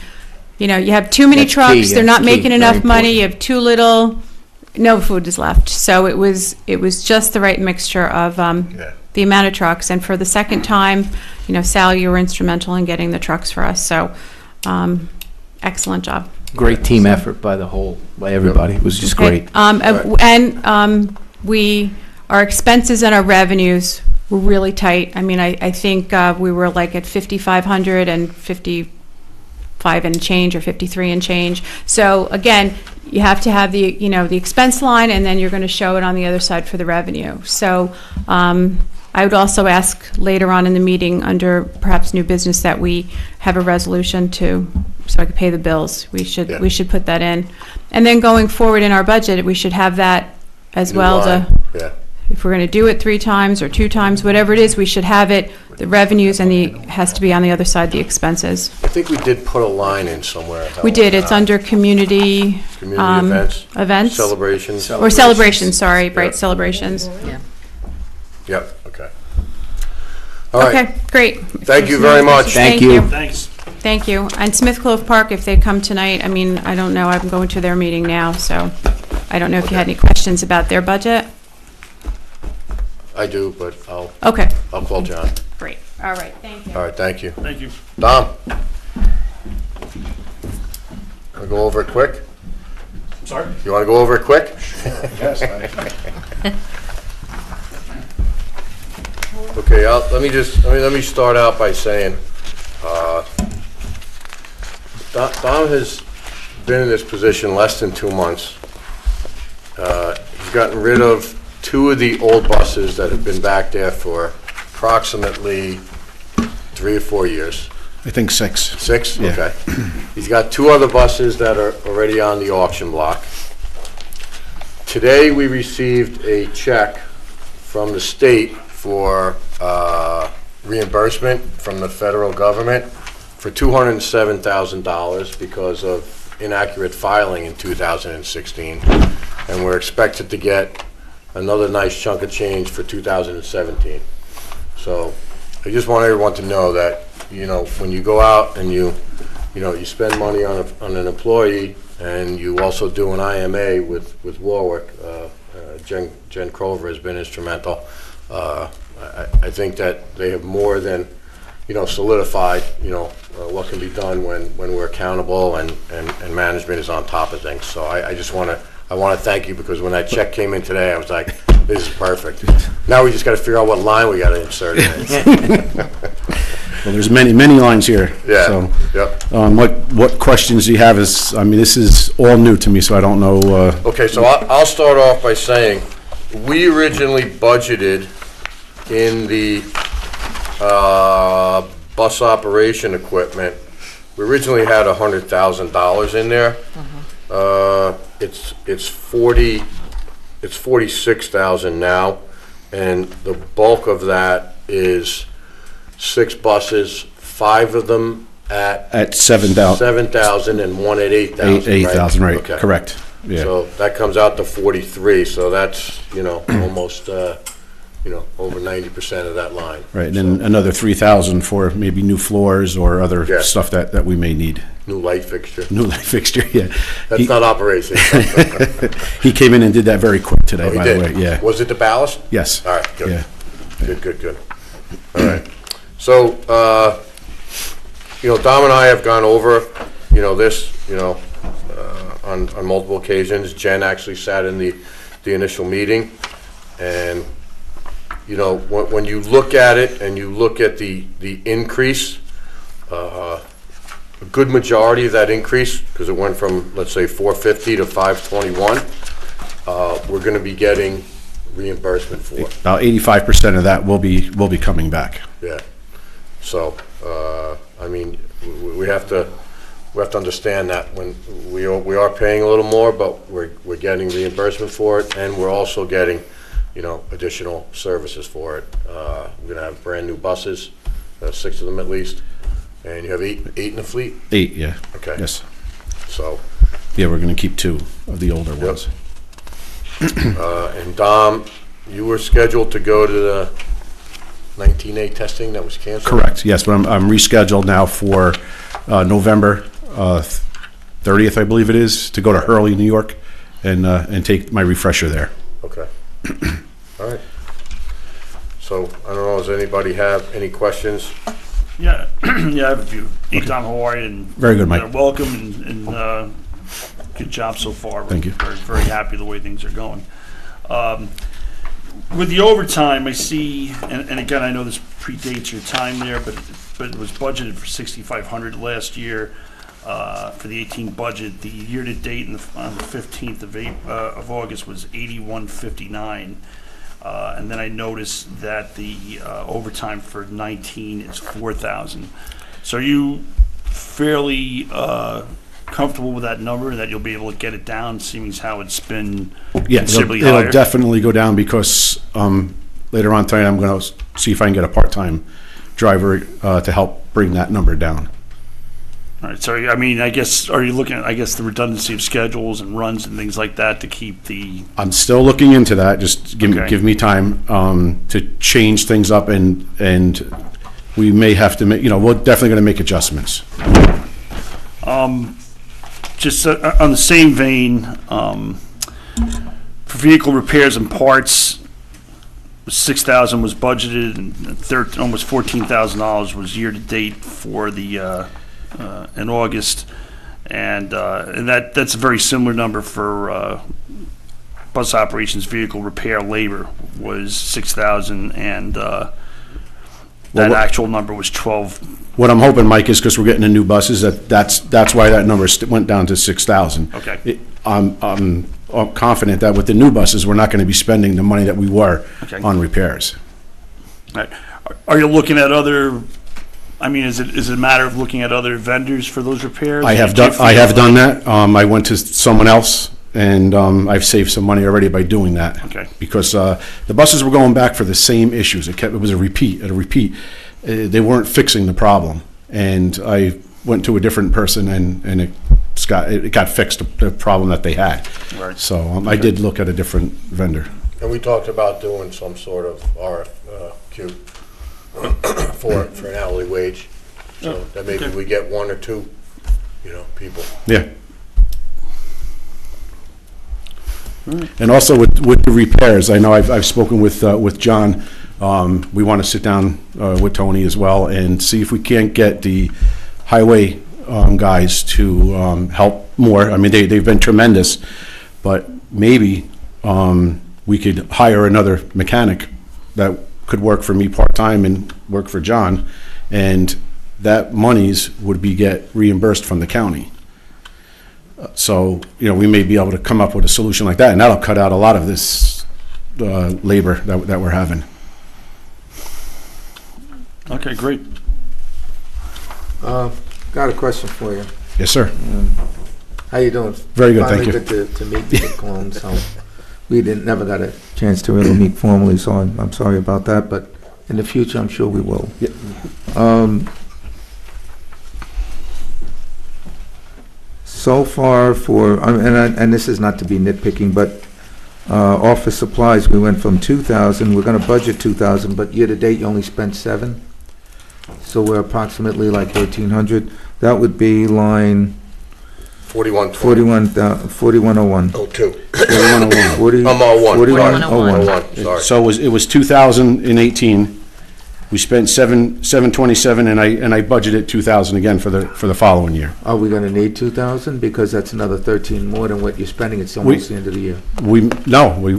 you know, you have too many That's trucks, key, they're not that's key, making very enough money, important. you have too little, no food is left. So it was just the right mixture of Yeah. the amount of trucks. And for the second time, you know, Sal, you were instrumental in getting the trucks for us. So excellent job. Great team effort by everybody. It was just Okay, great. Our expenses and our revenues were really tight. I mean, I think we were like at 5,500 and 55 and change, or 53 and change. So again, you have to have the, you know, the expense line, and then you're going to show it on the other side for the revenue. So I would also ask later on in the meeting, under perhaps new business, that we have a resolution so I could pay the bills. We should put that in. And then going forward in our budget, we should have that as New well. line. Yeah. If we're going to do it 3 times or 2 times, whatever it is, we should have it, the revenues, and has to be on the other side, the expenses. I think we did put a line in somewhere. We did, it's under community. Community events. Celebrations. Or celebrations, sorry, right, Yeah. celebrations. Yep, okay. All right. Okay, great. Thank you very much. Thank you. Thanks. Thank you. And Smith Clove Park, if they come tonight, I mean, I don't know, I'm going to their meeting now, so I don't know if you had any questions about their budget. I do, but I'll call John. Great, all right, thank you. All right, thank you. Thank you. Tom? Want to go over it quick? Sorry? You want to go over it quick? Yes. Okay, let me start out by saying, Tom has been in this position less than 2 months. He's gotten rid of 2 of the old buses that have been back there for approximately 3 or 4 years. I think 6. 6? Yeah. Okay. He's got 2 other buses that are already on the auction block. Today, we received a check from the state for reimbursement from the federal government for $207,000 because of inaccurate filing in 2016. And we're expected to get another nice chunk of change for 2017. So I just want everyone to know that, you know, when you go out and you spend money on an employee, and you also do an IMA with Warwick, Jen Crover has been instrumental. I think that they have more than, solidified, what can be done when we're accountable and management is on top of things. So I just want to thank you, because when that check came in today, I was like, this is perfect. Now we just got to figure out what line we got to insert in. Well, there's many lines here. Yeah, So, yep. what questions do you have? This is all new to me, so I don't know. Okay, so I'll start off by saying, we originally budgeted in the bus operation equipment, we originally had $100,000 in there. It's 46,000 now, and the bulk of that is 6 buses, 5 of them at 7,000. 7,000 and 1 at 8,000. 8,000, right? Okay. Correct. Yeah. So that comes out to 43. So that's almost over 90% of that line. Right, and then another 3,000 for maybe new floors or other Yeah. stuff that we may need. New light fixture. New light fixture, yeah. That's not operation. He came in and did that very quick today, Oh, he by did? the way. Yeah. Was it the ballast? Yes. All right, good. Yeah. Good. All right. So, Dom and I have gone over, this, on multiple occasions. Jen actually sat in the initial meeting, and, when you look at it and you look at the increase, a good majority of that increase, because it went from, let's say, 450 to 521, we're going to be getting reimbursement for. About 85% of that will be coming back. Yeah. So, we have to understand that when we are paying a little more, but we're getting reimbursement for it, and we're also getting, additional services for it. We're gonna have brand new buses, 6 of them at least, and you have eight in the fleet. 8, yeah. Okay. Yes. So, Yeah, we're going to keep 2 of the older ones. and Dom, you were scheduled to go to the 19A testing that was canceled? Correct, yes, but I'm rescheduled now for November 30th, I believe it is, to go to Hurley, New York, and take my refresher there. Okay. All right. So, I don't know, does anybody have any questions? Yeah, yeah, I have a few. Hey, Tom, how are you? And Very good, Mike. Welcome, and good job so far. Thank you. We're very happy the way things are going. With the overtime, I see, and again, I know this predates your time there, but it was budgeted for $6,500 last year for the 18 budget. The year-to-date on the 15th of August was $8,159. And then I noticed that the overtime for 19 is $4,000. So are you fairly comfortable with that number, that you'll be able to get it down, seeing as how it's been Yeah, considerably it'll higher? definitely go down, because later on tonight, I'm going to see if I can get a part-time driver to help bring that number down. All right, so I guess, are you looking at, the redundancy of schedules and runs and things like that to keep the, I'm still looking into that. Just Okay. give me time to change things up, and we may have to make, we're definitely going to make adjustments. just on the same vein, for vehicle repairs and parts, $6,000 was budgeted, and almost $14,000 was year-to-date for the, in August. And that's a very similar number for bus operations vehicle repair labor was 6,000, and that actual number was 12. What I'm hoping, Mike, is because we're getting the new buses, that's why that number went down to 6,000. Okay. I'm confident that with the new buses, we're not going to be spending the money that we were Okay. on repairs. All right. Are you looking at other? Is it a matter of looking at other vendors for those repairs? I have done that. I went to someone else, and I've saved some money already by doing that. Okay. Because the buses were going back for the same issues. It was a repeat. They weren't fixing the problem, and I went to a different person, and it got fixed, the problem that they had. Right. So I did look at a different vendor. And we talked about doing some sort of RFQ. for an hourly wage. So that maybe we get one or two, people. Yeah. And also with the repairs, I know I've spoken with John. We want to sit down with Tony as well and see if we can't get the highway guys to help more. I mean, they've been tremendous, but maybe we could hire another mechanic that could work for me part-time and work for John, and that monies would get reimbursed from the county. So, we may be able to come up with a solution like that, and that'll cut out a lot of this labor that we're having. Okay, great. Got a question for you. Yes, sir. How you doing? Very good, thank you. Finally good to meet you, Cologne, so we never got a chance to really meet formally, so I'm sorry about that, but in the future, I'm sure we will. Yep. So far and this is not to be nitpicking, but office supplies, we went from 2,000, we're gonna budget 2,000, but year-to-date, you only spent 7. So we're approximately like 1,300. That would be line 4101. Oh, two. 4101. I'm all one. 4101. Sorry. So it was 2018. We spent 727, and I budgeted 2,000 again for the following year. Are we gonna need 2,000? Because that's another 13 more than what you're spending. It's almost the end of the year.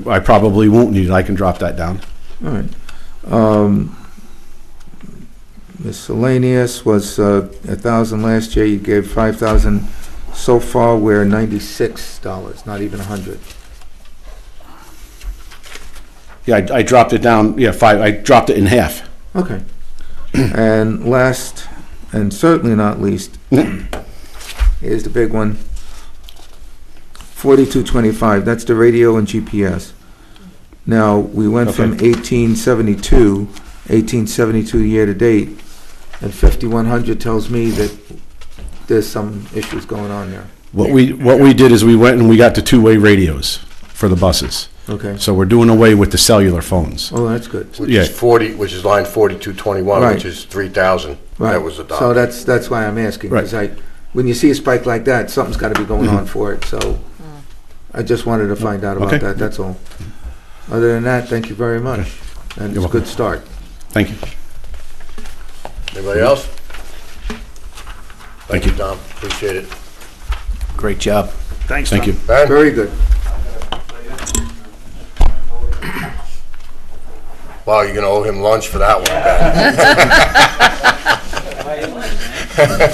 I probably won't need it. I can drop that down. All right. Miscellaneous was 1,000 last year. You gave 5,000. So far, we're $96, not even 100. Yeah, I dropped it down. Yeah, 5. I dropped it in half. Okay. And last, and certainly not least, here's the big one. 4225. That's the radio and GPS. Now, we went from 1872 year to date, and 5100 tells me that there's some issues going on there. What we did is we went and we got the two-way radios for the buses. Okay. So we're doing away with the cellular phones. Oh, that's good. Which is line 4221, Right. which is 3,000. Right. That was adopted. So that's why I'm asking. Right. Because when you see a spike like that, something's got to be going on for it. So I just wanted to find out about Okay. that. That's all. Other than that, thank you very much. And it's a good start. Thank you. Anybody else? Thank you. Tom. Appreciate it. Great job. Thanks, Thank Tom. you. Ben? Very good. Wow, you're going to owe him lunch for that one, Ben.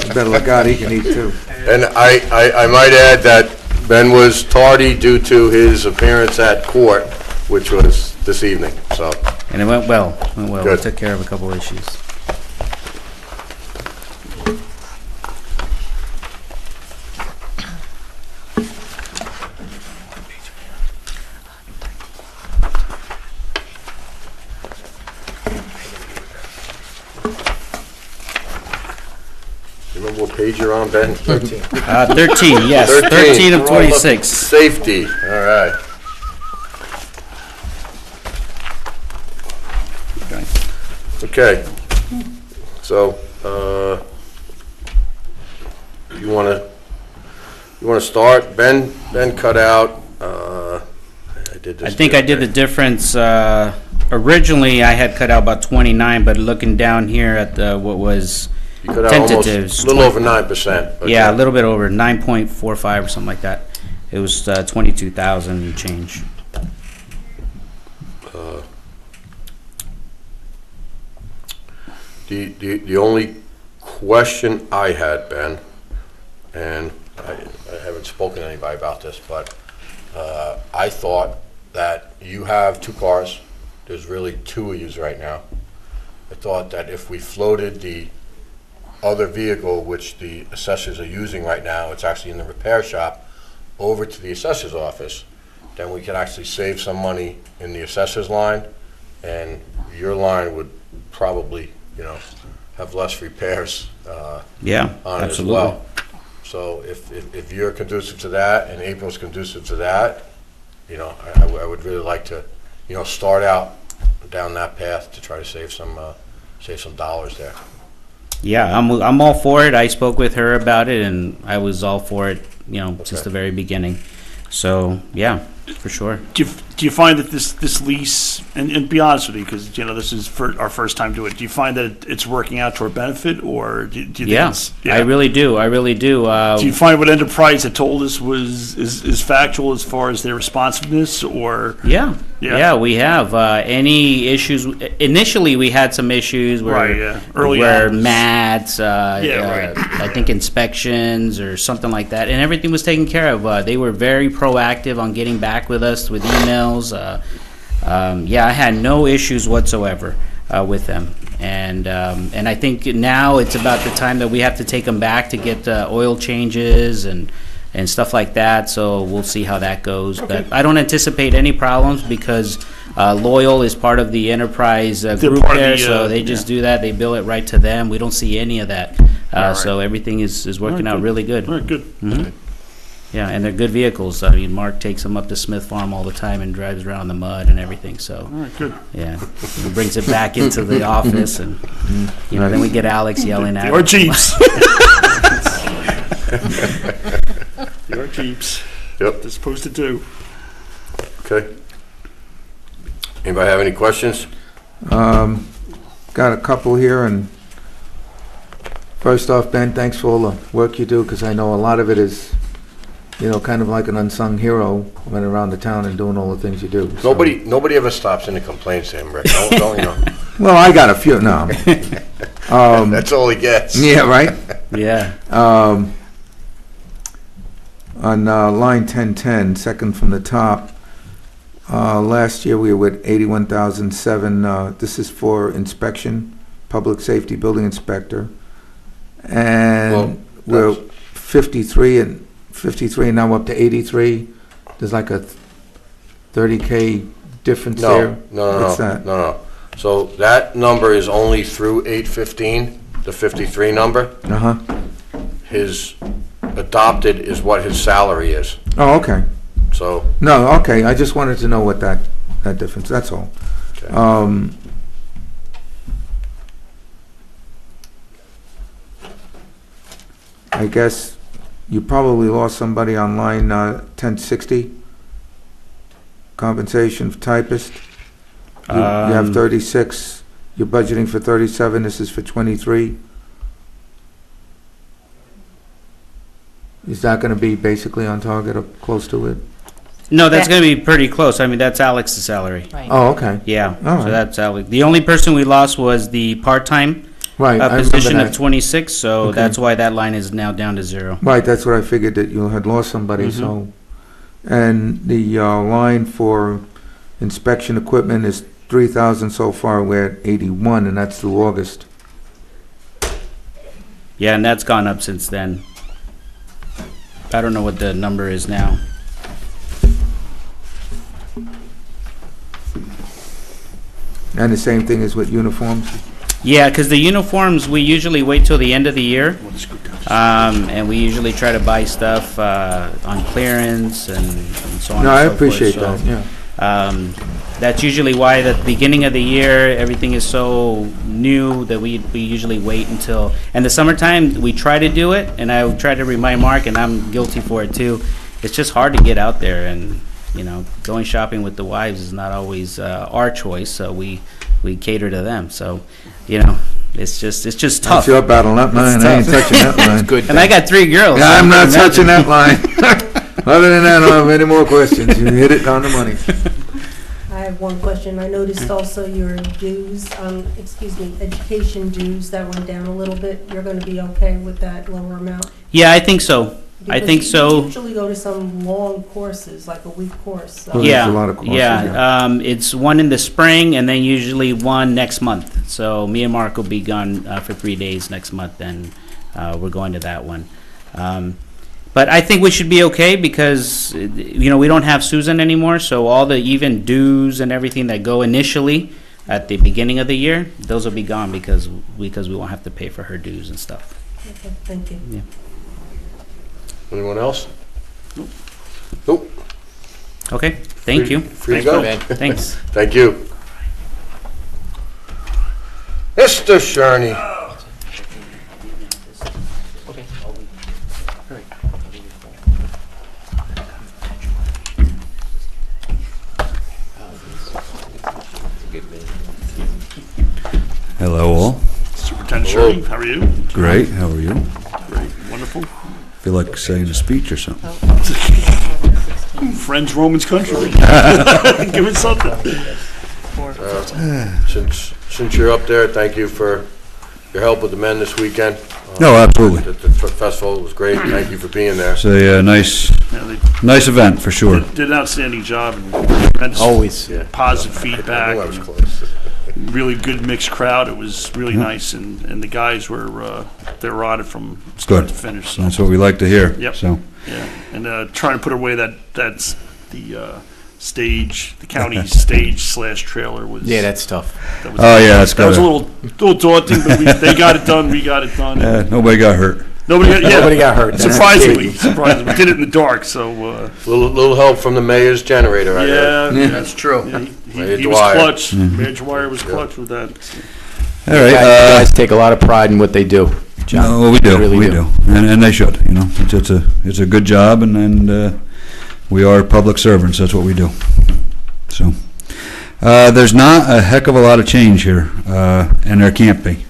You better look out, he can eat too. And I might add that Ben was tardy due to his appearance at court, which was this evening, so. And it went well. We Good. took care of a couple issues. You remember what page you're on, Ben? 13. 13, yes. 13 of 26. Safety, all right. Okay, so, you wanna start? Ben cut out, I did this. I think I did the difference. Originally, I had cut out about 29, but looking down here at what was You cut out almost, tentatives. a little over 9%. but Yeah, a little bit over 9.45 or something like that. It was 22,000 and change. The only question I had, Ben, and I haven't spoken to anybody about this, but I thought that you have 2 cars. There's really 2 of yous right now. I thought that if we floated the other vehicle, which the assessors are using right now, it's actually in the repair shop, over to the assessor's office, then we could actually save some money in the assessor's line, and your line would probably, have less repairs Yeah, on it as absolutely. well. So if you're conducive to that and April's conducive to that, I would really like to, start out down that path to try to save some save some dollars there. Yeah, I'm all for it. I spoke with her about it, and I was all for it, since the very beginning. So, yeah, for sure. Do you find that this lease, and be honest with you, because this is our first time doing it, do you find that it's working out to our benefit, or do you think it's... Yeah, I really do. Do you find what Enterprise had told us is factual as far as their responsiveness, or... Yeah, we have. Any issues? Initially, we had some issues where, Early where on. mats, I think inspections or something like that, and everything was taken care of. They were very proactive on getting back with us with emails. I had no issues whatsoever with them. And I think now it's about the time that we have to take them back to get oil changes and stuff like that, so we'll see how that goes. Okay. But I don't anticipate any problems because Loyal is part of the Enterprise group part of there, the, so they just do that. They bill it right to them. We don't see any of that. So everything is working out really good. All right, good. Mhm. Yeah, and they're good vehicles. I mean, Mark takes them up to Smith Farm all the time and drives around in the mud and everything, so. All right, good. Yeah, he brings it back into the office, and, then we get Alex yelling at Your him. Jeeps. Your Jeeps. Yep. They're supposed to do. Okay. Anybody have any questions? Got a couple here, and first off, Ben, thanks for all the work you do, because I know a lot of it is, kind of like an unsung hero running around the town and doing all the things you do. so- Nobody ever stops in and complains to him, Rick. Don't you know? Well, I got a few, no. That's all he gets. Yeah, right? Yeah. On line 1010, second from the top, last year we were at 81,007. This is for inspection, public safety building inspector. And we're 53 and now up to 83. There's like a 30K difference there. What's that? No. So that number is only through 8/15, the 53 number. Uh-huh. His adopted is what his salary is. Oh, okay. So, No, okay, I just wanted to know what that difference, that's all. okay. I guess you probably lost somebody on line 1060, compensation for typist. You have 36, you're budgeting for 37, this is for 23. Is that gonna be basically on target or close to it? No, that's going to be pretty close. I mean, that's Alex's salary. Right. Oh, okay, Yeah, All so right. that's Alex. The only person we lost was the part-time right, I remember position of that. 26, so Okay. that's why that line is now down to 0. Right, that's what I figured, that you had lost somebody, so. And the line for inspection equipment is 3,000 so far, we're at 81, and that's through August. Yeah, and that's gone up since then. I don't know what the number is now. And the same thing as with uniforms? Yeah, because the uniforms, we usually wait till the end of the year, and we usually try to buy stuff on clearance and so on No, and I so forth. appreciate So, that, yeah. That's usually why at the beginning of the year, everything is so new that we usually wait until, and the summertime, we try to do it, and I try to remind Mark, and I'm guilty for it too. It's just hard to get out there, and, going shopping with the wives is not always our choice, so we cater to them, so, it's just tough. That's your battle, not mine, I ain't tough. touching that line. Good. And I got 3 girls. Yeah, so I'm you not can touching imagine. that line. Other than that, I don't have any more questions, you hit it on the money. I have one question. I noticed also your dues, education dues, that went down a little bit. You're going to be okay with that lower amount? Yeah, I think so. I think Because so. you usually go to some long courses, like a week course. So. Well, Yeah, there's a lot of courses, yeah. It's one in the spring and then usually one next month. So me and Mark will be gone for 3 days next month, and we're going to that one. But I think we should be okay because, we don't have Susan anymore, so all the even dues and everything that go initially at the beginning of the year, those will be gone because we won't have to pay for her dues and stuff. Okay, thank you. Yeah. Anyone else? Nope. Okay, thank you. Free to Thanks, go. Ben. Thanks. Thank you. Mr. Sherney. Hello all. Superintendent Shirley, how are you? Great, how are you? Great, wonderful. Feel like saying a speech or something. Friends, Romans, country. Give it something. Since you're up there, thank you for your help with the men this weekend. No, absolutely. The festival was great. Thank you for being there. It's a nice event for sure. Did an outstanding job and tremendous Always. positive I feedback. knew I was and close. really good mixed crowd. It was really nice, and the guys were they were on it from start Good. to finish. So. That's what we like to hear. Yep. So, Yeah, and trying to put away that's the stage, the county stage / trailer was. Yeah, that's tough. That was, oh yeah, that's that was a good. little daunting, but they got it done. We got it done. Nobody got hurt. Nobody got hurt. That's Surprisingly, big. we did it in the dark. So Little help from the mayor's generator, I heard. yeah, That's true. yeah, Mayor he was Dwyer. clutch. Mayor Dwyer was clutch with that. All right. Guys take a lot of pride in what they do, John. No, we do. They really we do, and they should. You know, it's a good job, and we are public servants. That's what we do. So, there's not a heck of a lot of change here, and there can't be.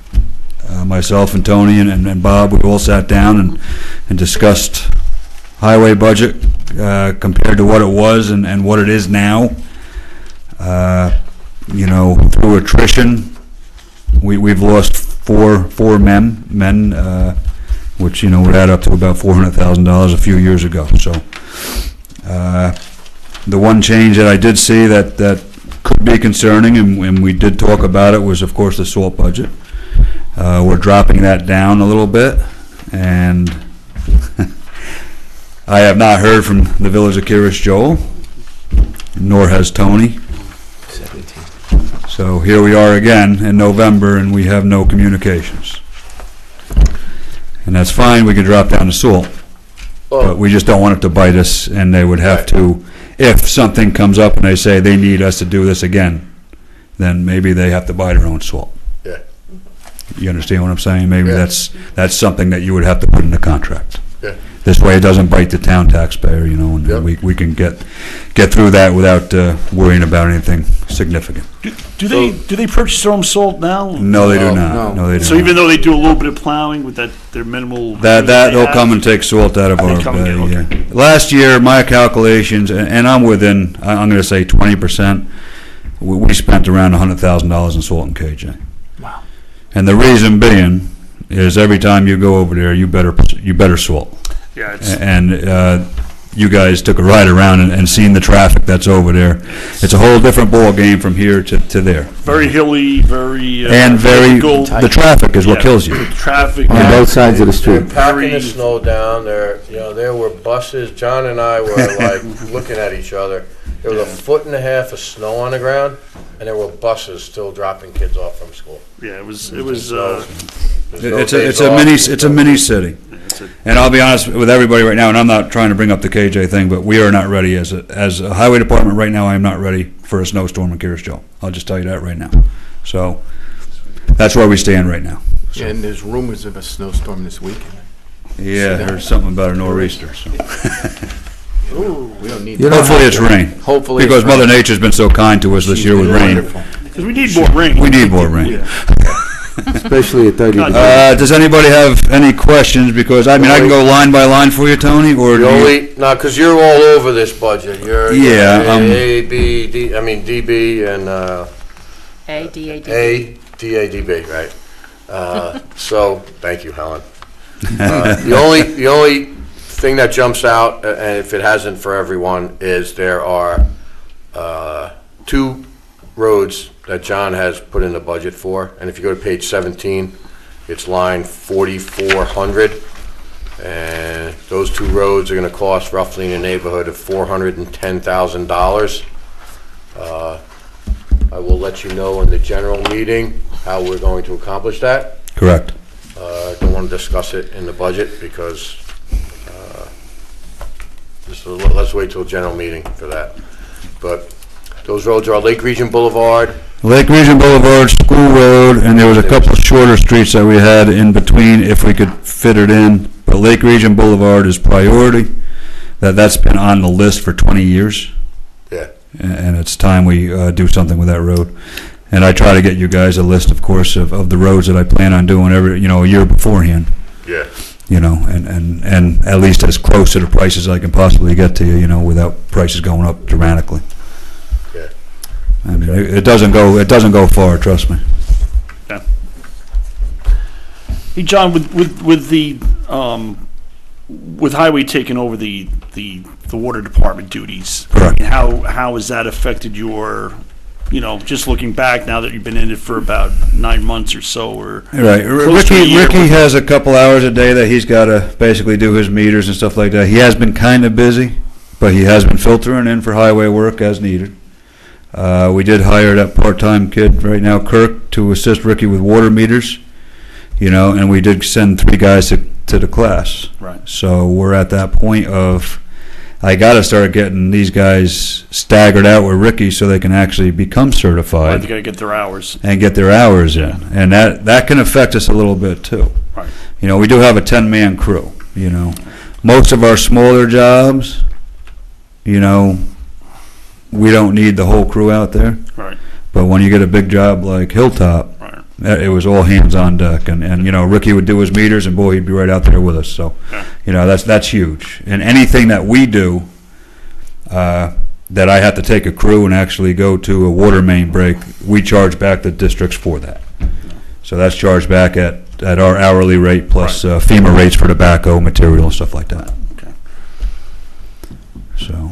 Myself and Tony and Bob, we all sat down and discussed highway budget compared to what it was and what it is now. You know, through attrition, we've lost four men, which, you know, would add up to about $400,000 a few years ago. So the one change that I did see that could be concerning, and we did talk about it, was of course the salt budget. We're dropping that down a little bit, and I have not heard from the village of Curious Joel, nor has Tony. 17. So here we are again in November, and we have no communications. And that's fine, we can drop down to salt. But we just don't want it to bite us, and they would have to, if something comes up and they say they need us to do this again, then maybe they have to buy their own salt. Yeah. You understand what I'm saying? Maybe Yeah. that's something that you would have to put in the contract. Yeah. This way it doesn't bite the town taxpayer, you know, and Yep. we can get through that without worrying about anything significant. Do they purchase their own salt now? No, they do No. not. No, they do So not. even though they do a little bit of plowing with their minimal. That they'll come and take salt out of They our come and bay, get- okay. yeah. Last year, my calculations, and I'm within, I'm gonna say 20%, we spent around $100,000 in salt and KJ. Wow. And the reason being is every time you go over there, you better salt. Yeah, it's And you guys took a ride around and seen the traffic that's over there. It's a whole different ball game from here to there. very hilly, very. And very, difficult. the traffic is what Yeah. kills you. Traffic. On both sides of the They're street. packing the snow down there. There were buses. John and I were like looking at each other. There was 1.5 feet of snow on the ground, and there were buses still dropping kids off from school. Yeah, it was. There's no It's days a off. mini city. It's a, And I'll be honest with everybody right now, and I'm not trying to bring up the KJ thing, but we are not ready as a highway department right now. I am not ready for a snowstorm in Curious Joe. I'll just tell you that right now. So that's where we stand right now. Yeah, and there's rumors of a snowstorm this weekend. Yeah, there's something about a nor'easter. So. We don't need You know, Hopefully it's rain. Hopefully Because it's rain. Mother Nature's been so kind to us this year with rain. Wonderful. because we need more rain. We need more rain. especially at 30 God, degrees. Does anybody have any questions? Because, I mean, I can go line by line for you, Tony, or do The you? only, no, because you're all over this budget. You're Yeah, A, B, D, I mean DB and A, D, A, D. A, D, A, D, B, right? So, thank you, Helen. The only thing that jumps out, and if it hasn't for everyone, is there are 2 roads that John has put in the budget for, and if you go to page 17, it's line 4400, and those 2 roads are going to cost roughly in the neighborhood of $410,000. I will let you know in the general meeting how we're going to accomplish that. Correct. I don't want to discuss it in the budget because let's wait till general meeting for that. But those roads are Lake Region Boulevard, Lake Region Boulevard, School Road, and there was a couple of shorter streets that we had in between if we could fit it in. But Lake Region Boulevard is priority. That's been on the list for 20 years. Yeah. And it's time we do something with that road. And I try to get you guys a list, of course, of the roads that I plan on doing a year beforehand. Yeah. And at least as close to the prices I can possibly get to you, without prices going up dramatically. Yeah. I mean, it doesn't go far, trust me. Yeah. Hey, John, with the with Highway taking over the water department duties, Correct. how has that affected your, just looking back now that you've been in it for about 9 months or so, or Right. close to a year? Ricky has a couple hours a day that he's got to basically do his meters and stuff like that. He has been kind of busy, but he has been filtering in for highway work as needed. We did hire that part-time kid right now, Kirk, to assist Ricky with water meters, and we did send 3 guys to the class. Right. So we're at that point of, I got to start getting these guys staggered out with Ricky so they can actually become certified. They got to get their hours. And get their hours in. Yeah. And that can affect us a little bit too. Right. We do have a 10-man crew, Most of our smaller jobs, we don't need the whole crew out there. Right. But when you get a big job like Hilltop, Right. it was all hands on deck. And Ricky would do his meters, and boy, he'd be right out there with us. So, Yeah. that's huge. And anything that we do, that I have to take a crew and actually go to a water main break, we charge back the districts for that. So that's charged back at our hourly rate plus FEMA rates for tobacco, material, and stuff like that. Okay. So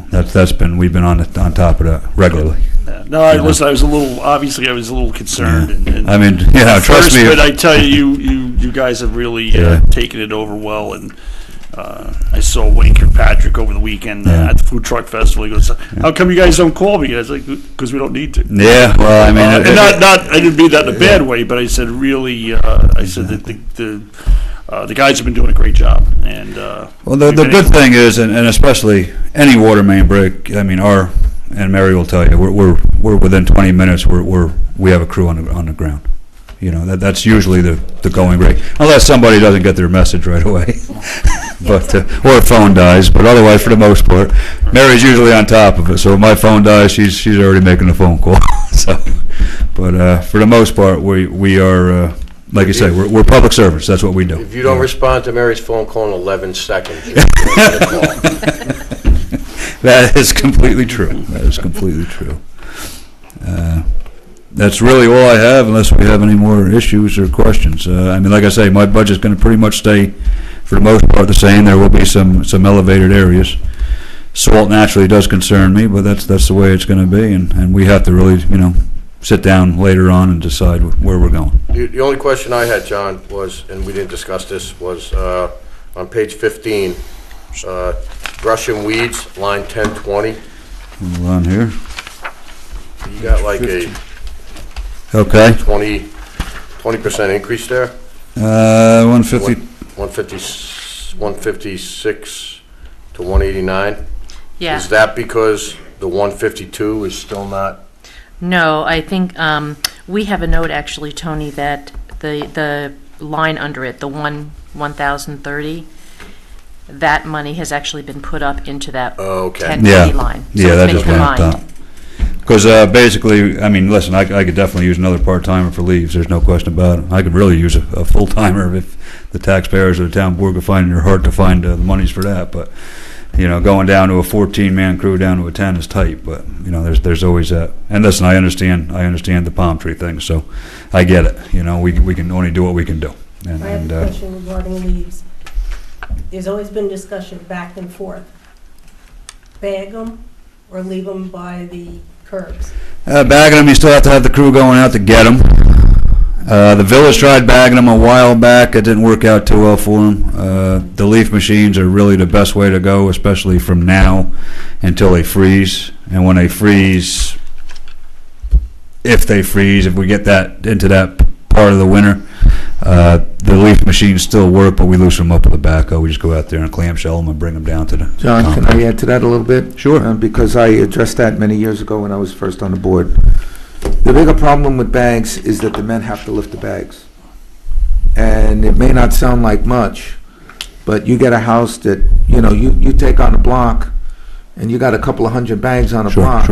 we've been on top of that regularly. Yeah. No, listen, I was a little concerned. Yeah. And I mean, trust first, me. but I tell you guys have really Yeah. taken it over well. And I saw Wayne Kirkpatrick over the weekend Yeah. at the food truck festival. He goes, "How come you guys don't call me?" And I was like, "Because we don't need to." Yeah, well, I mean, And I didn't mean that in a bad way, but I said really, I said that the guys have been doing a great job. And well, the good thing is, and especially any water main break, I mean, and Mary will tell you, we're within 20 minutes. We have a crew on the ground. That's usually the going rate, unless somebody doesn't get their message right away, but or a phone dies. But otherwise, for the most part, Mary's usually on top of it. So if my phone dies, she's already making a phone call. So, but for the most part, we are. Like you say, we're public servants. That's what we do. If you don't respond to Mary's phone call in 11 seconds, you're That is completely true. That is completely true. That's really all I have, unless we have any more issues or questions. I mean, like I say, my budget's going to pretty much stay, for the most part, the same. There will be some elevated areas. Salt naturally does concern me, but that's the way it's going to be, and we have to really, sit down later on and decide where we're going. The only question I had, John, was, and we didn't discuss this, was on page 15, brush and weeds, line 1020. Hold on here. You got like a Okay. 20% increase there? 150. 156 to 189? Yeah. Is that because the 152 is still not? No, I think we have a note, actually, Tony, that the line under it, the 1,030, that money has actually been put up into that Oh, okay. 1080 line. So Yeah, that it's just been went combined. up. Because basically, I mean, listen, I could definitely use another part-timer for leaves. There's no question about it. I could really use a full-timer if the taxpayers of the town board could find it in their heart to find the monies for that. But going down to a 14-man crew down to a 10 is tight. But there's always that. And listen, I understand the palm tree thing, so I get it. We can only do what we can do. And, I have a question regarding leaves. There's always been discussion back and forth. Bag them or leave them by the curbs? Bagging them, you still have to have the crew going out to get them. The village tried bagging them a while back. It didn't work out too well for them. The leaf machines are really the best way to go, especially from now until they freeze. And when they freeze, if we get that into that part of the winter, the leaf machines still work, but we loosen them up with a backhoe. We just go out there and clamshell them and bring them down to the John, can compound. I add to that a little bit? Sure. Because I addressed that many years ago when I was first on the board. The bigger problem with bags is that the men have to lift the bags. And it may not sound like much, but you get a house that, you take on a block, and you got a couple of hundred bags on a block.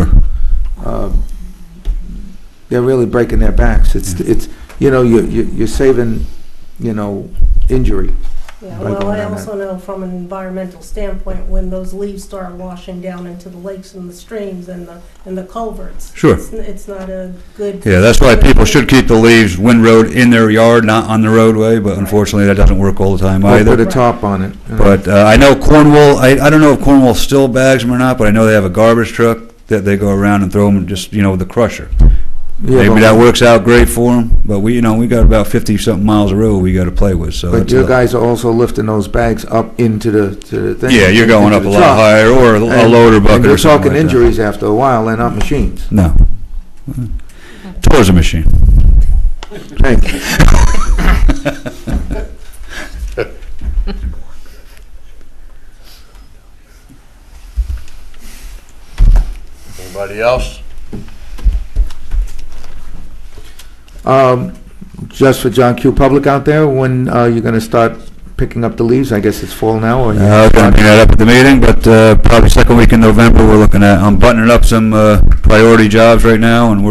They're really breaking their backs. It's you're saving, injury. Yeah, by well, going I on also know from an environmental standpoint, when those leaves start washing down into the lakes and the streams and the culverts. Sure. It's not a good. Yeah, that's why people should keep the leaves windrowed in their yard, not on the roadway, but unfortunately, that doesn't work all the time Or either. put a top on it. But I know Cornwall, I don't know if Cornwall still bags them or not, but I know they have a garbage truck that they go around and throw them just, with the crusher. Yeah, Maybe that works out great for them, but we got about 50-something miles of road we got to play with, so. But that's your a- guys are also lifting those bags up into the thing. Yeah, you're going into up a the lot truck. higher, or a loader And bucket you're or something talking like that. injuries after a while, they're not machines. No. Towards a machine. Thank you. Anybody else? Just for John Q. Public out there, when you're going to start picking up the leaves? I guess it's fall now, or? We're going to bring that up at the meeting, but probably second week in November, we're looking at, I'm buttoning up some priority jobs right now, and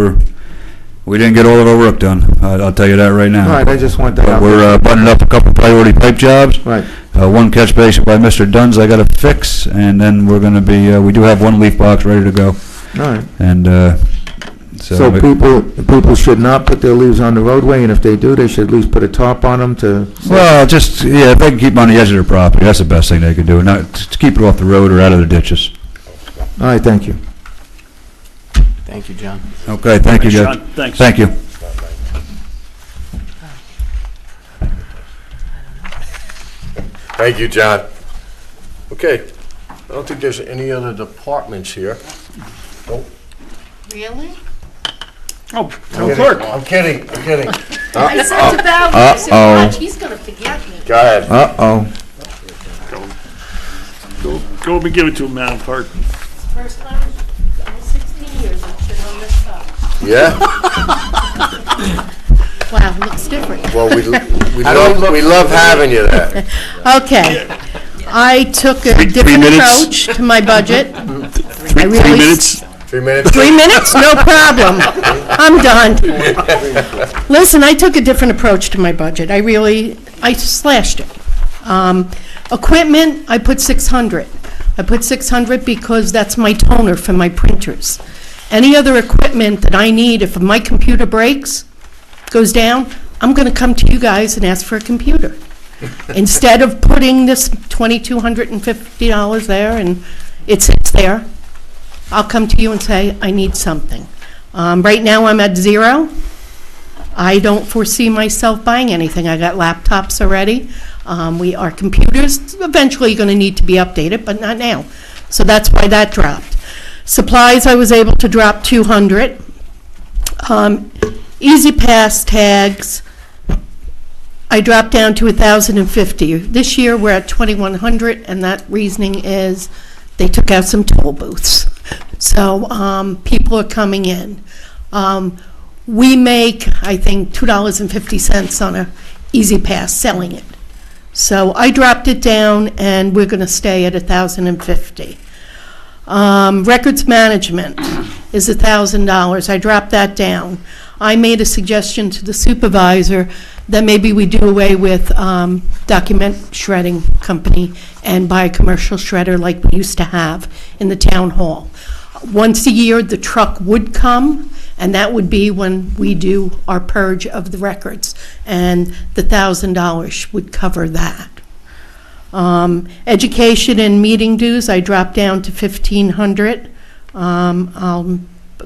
we didn't get all of our work done. I'll tell you that right now. All right, I just want that But out we're there. buttoning up a couple priority pipe jobs. Right. One catch basin by Mr. Dunn's I got to fix, and then we're going to be, we do have one leaf box ready to go. All right. And So people should not put their leaves on the roadway, and if they do, they should at least put a tarp on them to... well, just, if they can keep them on the edge of their property, that's the best thing they could do, not to keep it off the road or out of the ditches. All right, thank you. Thank you, John. Okay, thank you, Thanks, guys. John. Thanks. Thank you. Thank you, John. Okay, I don't think there's any other departments here. Nope. Really? Oh, town clerk. I'm kidding. I said to Val, I said, watch, he's gonna forget me. Go ahead. Uh-oh. Go up and give it to him, Madam Clerk. First time in 16 years I've been on this stuff. Yeah? Wow, looks different. Well, we love having you there. Okay. I took a Three different minutes. approach to my budget. Three really- minutes? 3 minutes? 3 minutes? No problem. I'm done. Listen, I took a different approach to my budget. I slashed it. Equipment, I put 600. I put 600 because that's my toner for my printers. Any other equipment that I need, if my computer breaks, goes down, I'm going to come to you guys and ask for a computer. Instead of putting this $2,250 there and it sits there, I'll come to you and say, I need something. Right now, I'm at zero. I don't foresee myself buying anything. I got laptops already. Our computers eventually going to need to be updated, but not now. So that's why that dropped. Supplies, I was able to drop 200. Easy Pass tags, I dropped down to 1,050. This year, we're at 2,100, and that reasoning is they took out some toll booths. So people are coming in. We make, I think, $2.50 on a Easy Pass selling it. So I dropped it down, and we're going to stay at 1,050. Records management is $1,000. I dropped that down. I made a suggestion to the supervisor that maybe we do away with document shredding company and buy a commercial shredder like we used to have in the town hall. Once a year, the truck would come, and that would be when we do our purge of the records, and the $1,000 would cover that. Education and meeting dues, I dropped down to 1,500.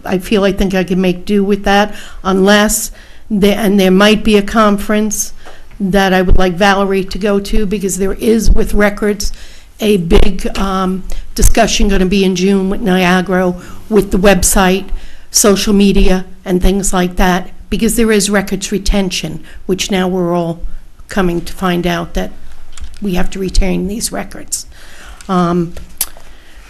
I think I can make do with that, unless, there might be a conference that I would like Valerie to go to, because there is, with records, a big discussion going to be in June with Niagara, with the website, social media, and things like that, because there is records retention, which now we're all coming to find out that we have to retain these records.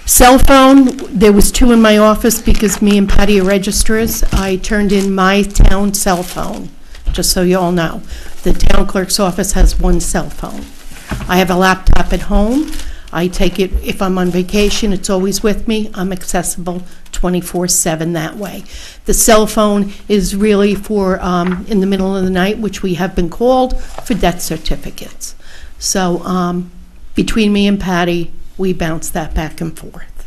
Cell phone, there was 2 in my office because me and Patty are registrars. I turned in my town cell phone, just so you all know. The town clerk's office has 1 cell phone. I have a laptop at home. I take it, if I'm on vacation, it's always with me. I'm accessible 24/7 that way. The cell phone is really for, in the middle of the night, which we have been called, for death certificates. So between me and Patty, we bounce that back and forth.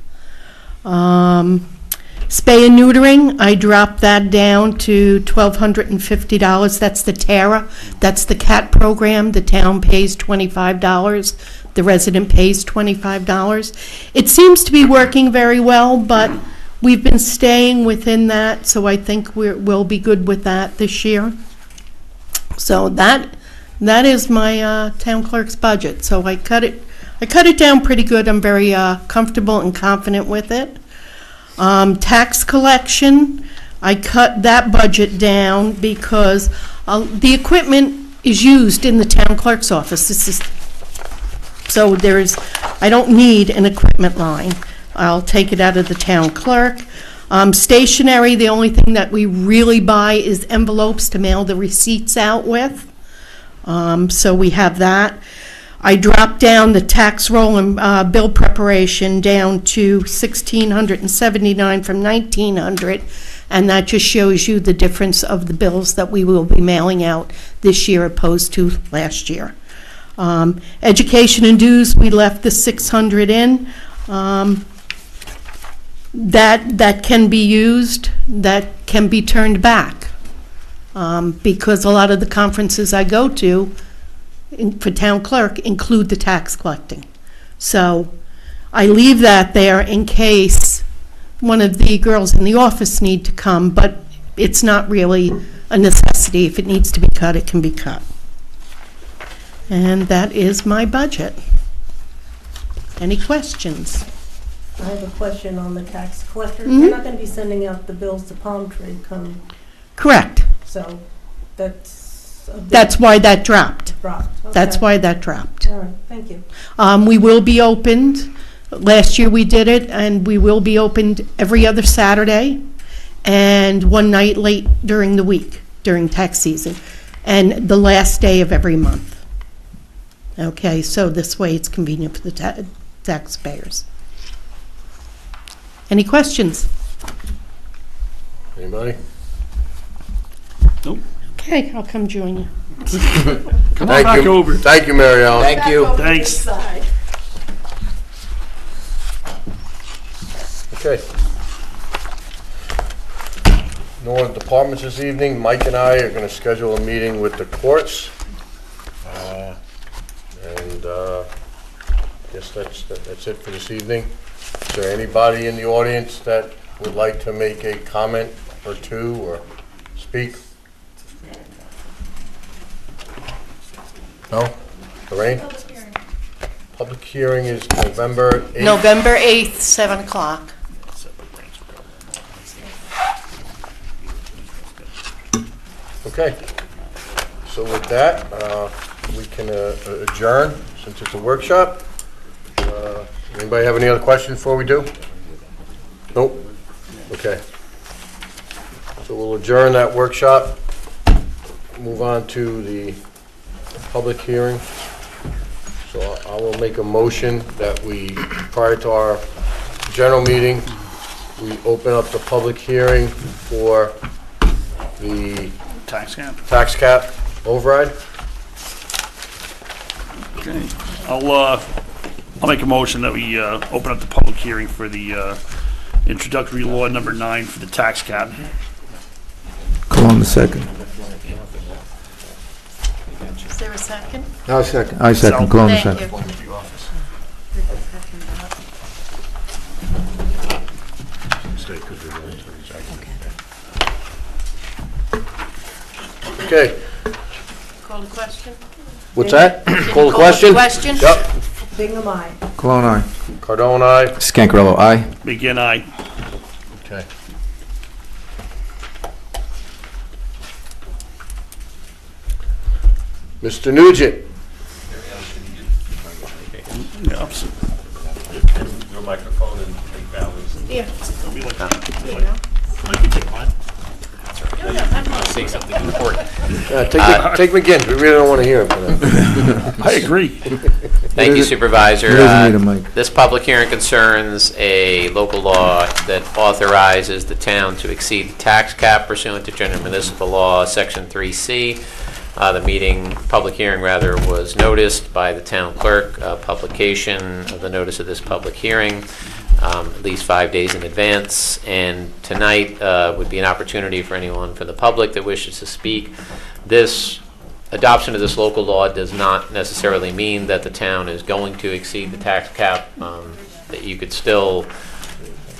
Spay and neutering, I dropped that down to $1,250. That's the TARA. That's the CAT program. The town pays $25. The resident pays $25. It seems to be working very well, but we've been staying within that, so I think we'll be good with that this year. So that is my town clerk's budget. So I cut it down pretty good. I'm very comfortable and confident with it. Tax collection, I cut that budget down because the equipment is used in the town clerk's office. So I don't need an equipment line. I'll take it out of the town clerk. Stationery, the only thing that we really buy is envelopes to mail the receipts out with. So we have that. I dropped down the tax roll and bill preparation down to $1,679 from $1,900, and that just shows you the difference of the bills that we will be mailing out this year opposed to last year. Education and dues, we left the $600 in. That can be used, that can be turned back, because a lot of the conferences I go to for town clerk include the tax collecting. So I leave that there in case one of the girls in the office need to come, but it's not really a necessity. If it needs to be cut, it can be cut. And that is my budget. Any questions? I have a question on the tax collector. Mhm. You're not going to be sending out the bills to Palm Tree come, Correct. so that's a big That's why that dropped. drop. That's Okay. why that dropped. All right, thank you. We will be opened. Last year we did it, and we will be opened every other Saturday and one night late during the week, during tax season, and the last day of every month. Okay, so this way it's convenient for the taxpayers. Any questions? Anybody? Nope. Okay, I'll come join you. Come on back over. Thank you, Mary Ellen. Thank you. Thanks. Okay. No other departments this evening. Mike and I are going to schedule a meeting with the courts. And I guess that's it for this evening. Is there anybody in the audience that would like to make a comment or two or speak? No? Lorraine? Public hearing is November 8th. November 8th, 7 o'clock. Okay. So with that, we can adjourn since it's a workshop. Anybody have any other questions before we do? Nope. Okay. So we'll adjourn that workshop. Move on to the public hearing. So I will make a motion that we, prior to our general meeting, we open up the public hearing for the Tax cap override. Okay. I'll make a motion that we open up the public hearing for the introductory law number 9 for the tax cap. Cologne the second. Is there a second? I second, Cologne the Thank second. you. Okay. Call the question? What's that? Call the question? Question? Yep. Bingham, aye. Cologne, aye. Cardone, aye. Scancarello, aye. Begin aye. Okay. Mr. Nugent. Yeah. Your microphone and Yeah. Don't be like that. You know. I can take mine. Say something important. Take McGinn, we really don't want to hear him tonight. I agree. Thank you, Supervisor. He doesn't need a mic. This public hearing concerns a local law that authorizes the town to exceed the tax cap pursuant to General Municipal Law, Section 3C. The public hearing rather, was noticed by the town clerk. Publication of the notice of this public hearing at least 5 days in advance. And tonight would be an opportunity for anyone from the public that wishes to speak. This adoption of this local law does not necessarily mean that the town is going to exceed the tax cap. That you could still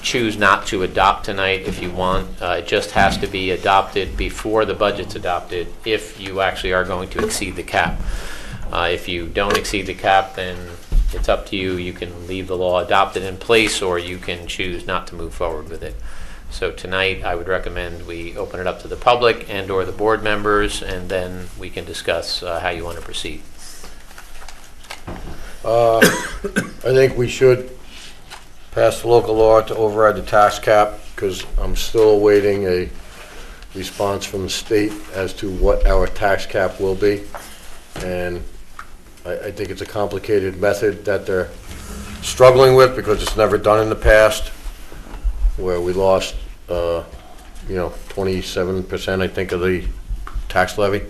choose not to adopt tonight if you want. It just has to be adopted before the budget's adopted if you actually are going to exceed the cap. If you don't exceed the cap, then it's up to you. You can leave the law adopted in place, or you can choose not to move forward with it. So tonight, I would recommend we open it up to the public and/or the board members, and then we can discuss how you want to proceed. I think we should pass the local law to override the tax cap, because I'm still awaiting a response from the state as to what our tax cap will be. And I think it's a complicated method that they're struggling with, because it's never done in the past, where we lost, 27%, I think, of the tax levy,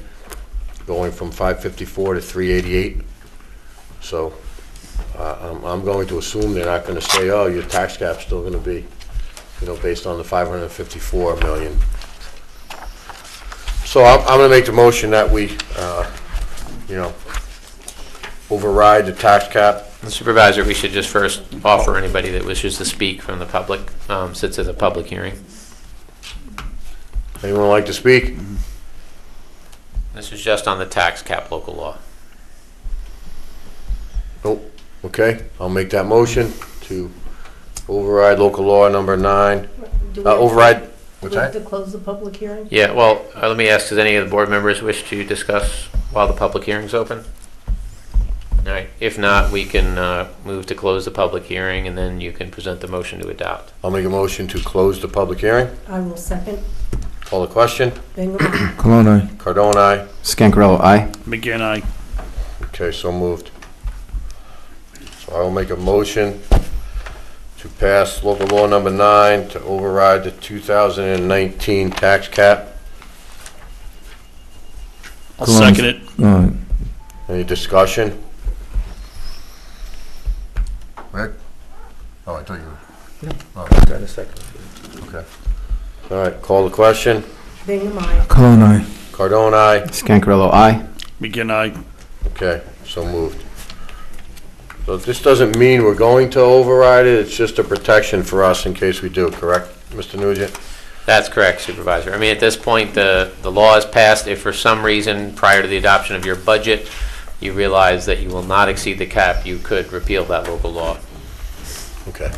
going from 554 to 388. So I'm going to assume they're not going to say, oh, your tax cap's still going to be, based on the 554 million. So I'm going to make the motion that we, override the tax cap. Supervisor, we should just first offer anybody that wishes to speak from the public, since it's a public hearing. Anyone like to speak? This is just on the tax cap local law. Nope. Okay, I'll make that motion to override local law number 9. Do we have- Override, Do what's we have that? to close the public hearing? Yeah, well, let me ask, does any of the board members wish to discuss while the public hearing's open? All right, if not, we can move to close the public hearing, and then you can present the motion to adopt. I'll make a motion to close the public hearing. I will second. Call the question. Bingham, aye. Cologne, aye. Cardone, aye. Scancarello, aye. McGinn, aye. Okay, so moved. So I will make a motion to pass local law number 9 to override the 2019 tax cap. I'll second it. All right. Any discussion? Rick? Oh, I thought you were. Oh, okay. Okay. All right, call the question. Bingham, aye. Cologne, aye. Cardone, aye. Scancarello, aye. McGinn, aye. Okay, so moved. So this doesn't mean we're going to override it, it's just a protection for us in case we do, correct, Mr. Nugent? That's correct, Supervisor. I mean, at this point, the law is passed. If for some reason, prior to the adoption of your budget, you realize that you will not exceed the cap, you could repeal that local law. Okay.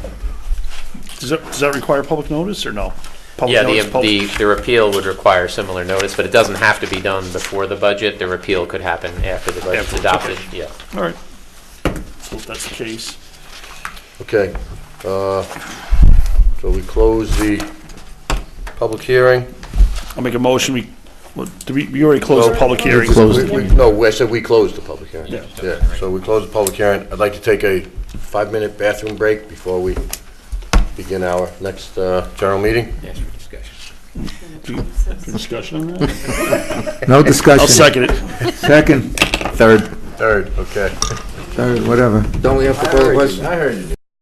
Does that require public notice or no? Public Yeah, notice, the repeal would require similar notice, but it doesn't have to be done before the budget. The repeal could happen after the budget's adopted, yeah. All right. So if that's the case. Okay, so we close the public hearing. I'll make a motion, we already closed the public hearing. No, I said we closed the public hearing. Yeah. Yeah, so we closed the public hearing. I'd like to take a 5-minute bathroom break before we begin our next general meeting. Yes, for discussion. Discussion on that? No discussion. I'll second it. Second, Third. Third, okay. third, whatever. Don't we have to call the question? I heard you.